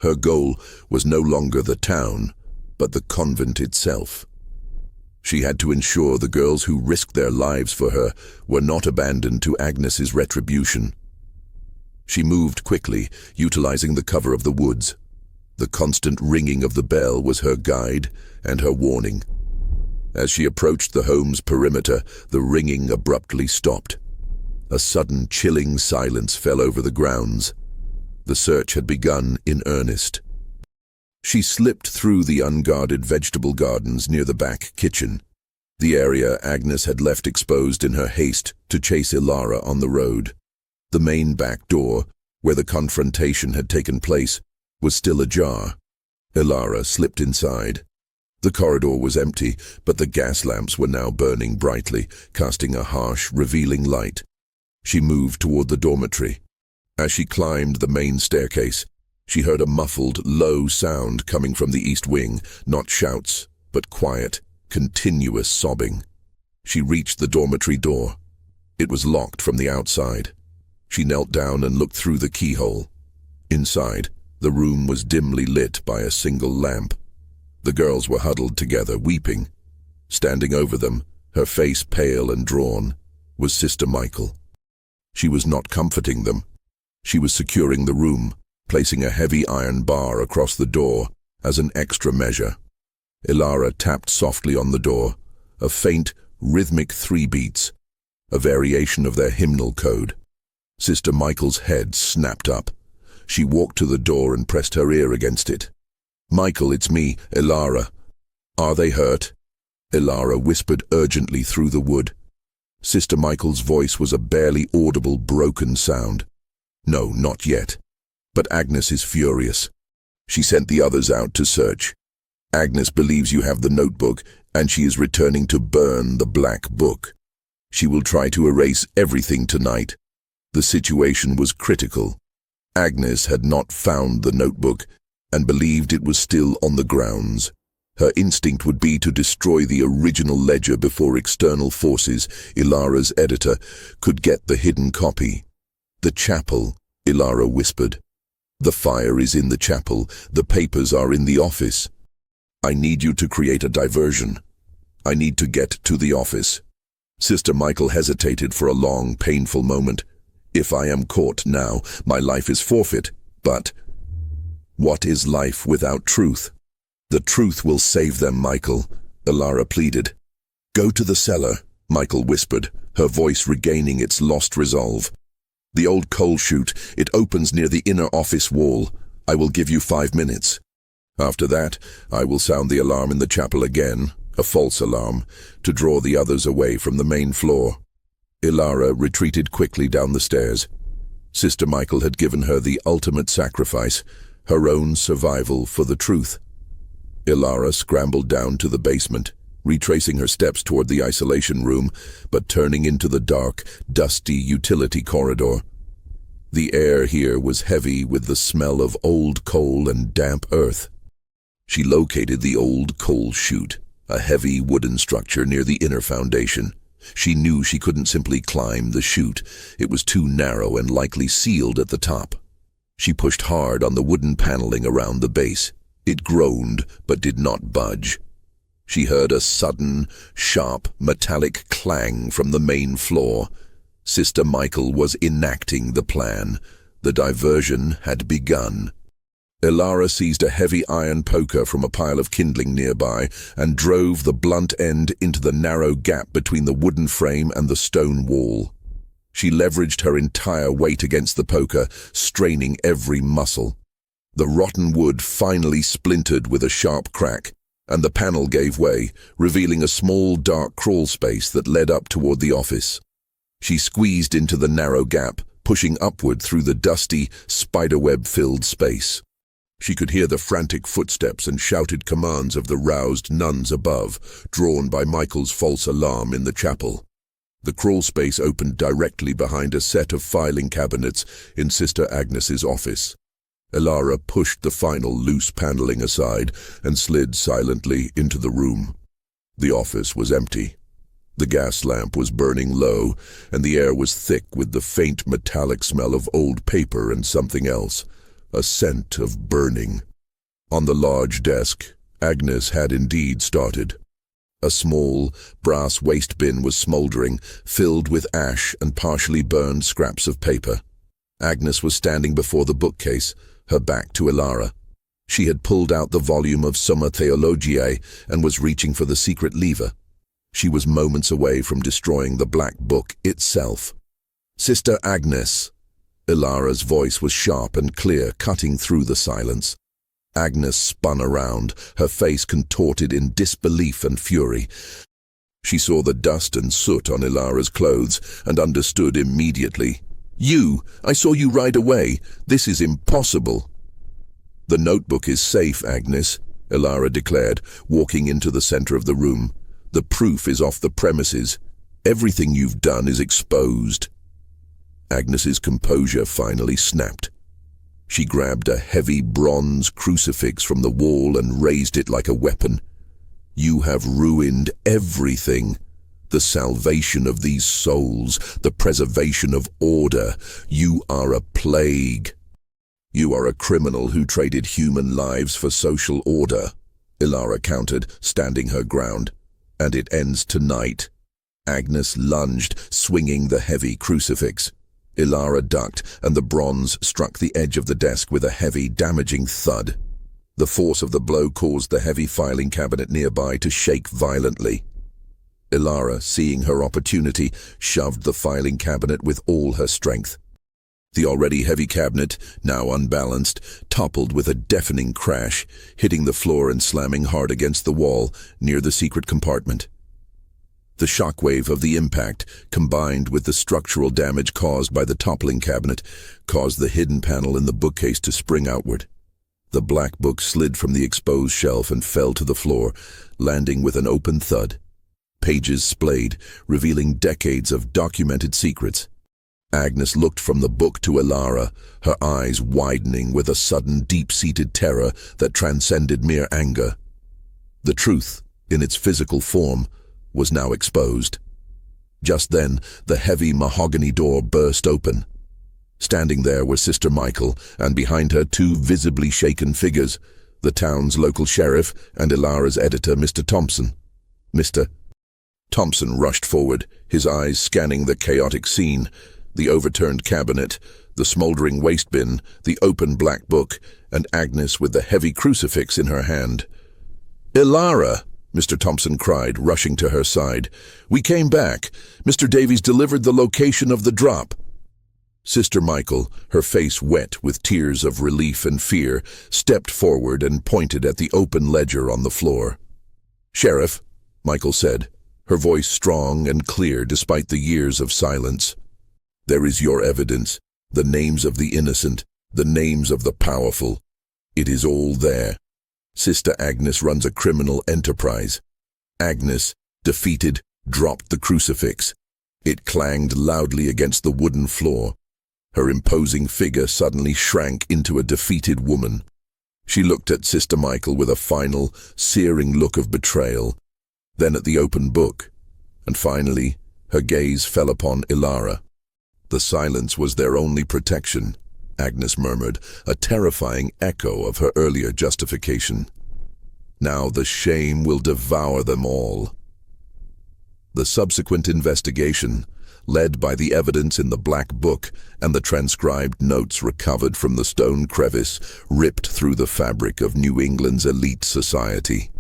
Her goal was no longer the town, but the convent itself. She had to ensure the girls who risked their lives for her were not abandoned to Agnes's retribution. She moved quickly, utilizing the cover of the woods. The constant ringing of the bell was her guide and her warning. As she approached the home's perimeter, the ringing abruptly stopped. A sudden, chilling silence fell over the grounds. The search had begun in earnest. She slipped through the unguarded vegetable gardens near the back kitchen, the area Agnes had left exposed in her haste to chase Ilara on the road. The main back door, where the confrontation had taken place, was still ajar. Ilara slipped inside. The corridor was empty, but the gas lamps were now burning brightly, casting a harsh, revealing light. She moved toward the dormitory. As she climbed the main staircase, she heard a muffled, low sound coming from the east wing, not shouts, but quiet, continuous sobbing. She reached the dormitory door. It was locked from the outside. She knelt down and looked through the keyhole. Inside, the room was dimly lit by a single lamp. The girls were huddled together, weeping. Standing over them, her face pale and drawn, was Sister Michael. She was not comforting them. She was securing the room, placing a heavy iron bar across the door as an extra measure. Ilara tapped softly on the door, a faint, rhythmic 3 beats, a variation of their hymnal code. Sister Michael's head snapped up. She walked to the door and pressed her ear against it. "Michael, it's me, Ilara. Are they hurt?" Ilara whispered urgently through the wood. Sister Michael's voice was a barely audible, broken sound. "No, not yet. But Agnes is furious. She sent the others out to search. Agnes believes you have the notebook, and she is returning to burn the black book. She will try to erase everything tonight." The situation was critical. Agnes had not found the notebook and believed it was still on the grounds. Her instinct would be to destroy the original ledger before external forces, Ilara's editor, could get the hidden copy. "The chapel," Ilara whispered. "The fire is in the chapel. The papers are in the office. I need you to create a diversion. I need to get to the office." Sister Michael hesitated for a long, painful moment. "If I am caught now, my life is forfeit, but what is life without truth?" "The truth will save them, Michael," Ilara pleaded. "Go to the cellar," Michael whispered, her voice regaining its lost resolve. "The old coal chute, it opens near the inner office wall. I will give you 5 minutes. After that, I will sound the alarm in the chapel again, a false alarm, to draw the others away from the main floor." Ilara retreated quickly down the stairs. Sister Michael had given her the ultimate sacrifice, her own survival for the truth. Ilara scrambled down to the basement, retracing her steps toward the isolation room, but turning into the dark, dusty utility corridor. The air here was heavy with the smell of old coal and damp earth. She located the old coal chute, a heavy wooden structure near the inner foundation. She knew she couldn't simply climb the chute. It was too narrow and likely sealed at the top. She pushed hard on the wooden paneling around the base. It groaned, but did not budge. She heard a sudden, sharp, metallic clang from the main floor. Sister Michael was enacting the plan. The diversion had begun. Ilara seized a heavy iron poker from a pile of kindling nearby and drove the blunt end into the narrow gap between the wooden frame and the stone wall. She leveraged her entire weight against the poker, straining every muscle. The rotten wood finally splintered with a sharp crack, and the panel gave way, revealing a small, dark crawl space that led up toward the office. She squeezed into the narrow gap, pushing upward through the dusty, spiderweb-filled space. She could hear the frantic footsteps and shouted commands of the roused nuns above, drawn by Michael's false alarm in the chapel. The crawl space opened directly behind a set of filing cabinets in Sister Agnes's office. Ilara pushed the final loose paneling aside and slid silently into the room. The office was empty. The gas lamp was burning low, and the air was thick with the faint metallic smell of old paper and something else, a scent of burning. On the large desk, Agnes had indeed started. A small, brass waste bin was smoldering, filled with ash and partially burned scraps of paper. Agnes was standing before the bookcase, her back to Ilara. She had pulled out the volume of Summa Theologiae and was reaching for the secret lever. She was moments away from destroying the black book itself. "Sister Agnes." Ilara's voice was sharp and clear, cutting through the silence. Agnes spun around, her face contorted in disbelief and fury. She saw the dust and soot on Ilara's clothes and understood immediately. I saw you right away. This is impossible." "The notebook is safe, Agnes," Ilara declared, walking into the center of the room. "The proof is off the premises. Everything you've done is exposed." Agnes's composure finally snapped. She grabbed a heavy bronze crucifix from the wall and raised it like a weapon. "You have ruined everything. The salvation of these souls, the preservation of order. You are a plague. You are a criminal who traded human lives for social order," Ilara countered, standing her ground. "And it ends tonight." Agnes lunged, swinging the heavy crucifix. Ilara ducked, and the bronze struck the edge of the desk with a heavy, damaging thud. The force of the blow caused the heavy filing cabinet nearby to shake violently. Ilara, seeing her opportunity, shoved the filing cabinet with all her strength. The already heavy cabinet, now unbalanced, toppled with a deafening crash, hitting the floor and slamming hard against the wall near the secret compartment. The shockwave of the impact, combined with the structural damage caused by the toppling cabinet, caused the hidden panel in the bookcase to spring outward. The black book slid from the exposed shelf and fell to the floor, landing with an open thud. Pages splayed, revealing decades of documented secrets. Agnes looked from the book to Ilara, her eyes widening with a sudden deep-seated terror that transcended mere anger. The truth, in its physical form, was now exposed. Just then, the heavy mahogany door burst open. Standing there were Sister Michael, and behind her two visibly shaken figures, the town's local sheriff and Ilara's editor, Mr. Thompson. Mr. Thompson rushed forward, his eyes scanning the chaotic scene, the overturned cabinet, the smoldering waste bin, the open black book, and Agnes with the heavy crucifix in her hand. "Ilara!" Mr. Thompson cried, rushing to her side. "We came back. Mr. Davies delivered the location of the drop." Sister Michael, her face wet with tears of relief and fear, stepped forward and pointed at the open ledger on the floor. "Sheriff," Michael said, her voice strong and clear despite the years of silence, "there is your evidence, the names of the innocent, the names of the powerful. It is all there. Sister Agnes runs a criminal enterprise." Agnes, defeated, dropped the crucifix. It clanged loudly against the wooden floor. Her imposing figure suddenly shrank into a defeated woman. She looked at Sister Michael with a final, searing look of betrayal, then at the open book, and finally her gaze fell upon Ilara. "The silence was their only protection," Agnes murmured, a terrifying echo of her earlier justification. "Now the shame will devour them all." The subsequent investigation, led by the evidence in the Black Book and the transcribed notes recovered from the stone crevice, ripped through the fabric of New England's elite society.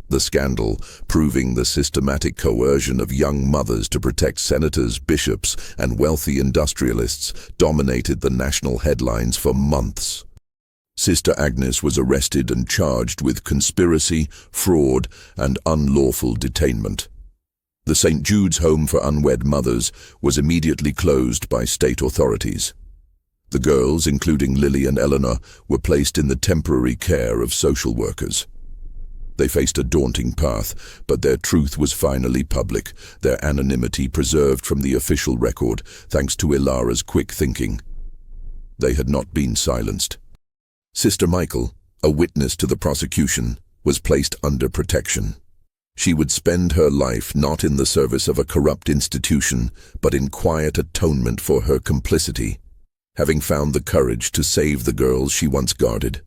The scandal, proving the systematic coercion of young mothers to protect senators, bishops, and wealthy industrialists, dominated the national headlines for months. Sister Agnes was arrested and charged with conspiracy, fraud, and unlawful detainment. The St. Jude's Home for Unwed Mothers was immediately closed by state authorities. The girls, including Lily and Eleanor, were placed in the temporary care of social workers. They faced a daunting path, but their truth was finally public, their anonymity preserved from the official record, thanks to Ilara's quick thinking. They had not been silenced. Sister Michael, a witness to the prosecution, was placed under protection. She would spend her life not in the service of a corrupt institution, but in quiet atonement for her complicity, having found the courage to save the girls she once guarded.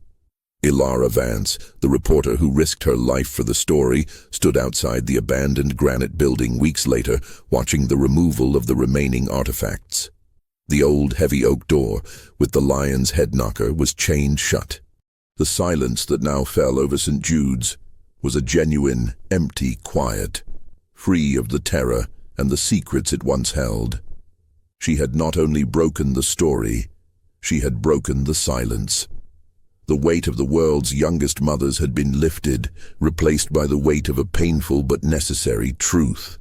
Ilara Vance, the reporter who risked her life for the story, stood outside the abandoned granite building weeks later, watching the removal of the remaining artifacts. The old heavy oak door, with the lion's head knocker, was chained shut. The silence that now fell over St. Jude's was a genuine, empty quiet, free of the terror and the secrets it once held. She had not only broken the story, she had broken the silence. The weight of the world's youngest mothers had been lifted, replaced by the weight of a painful but necessary truth.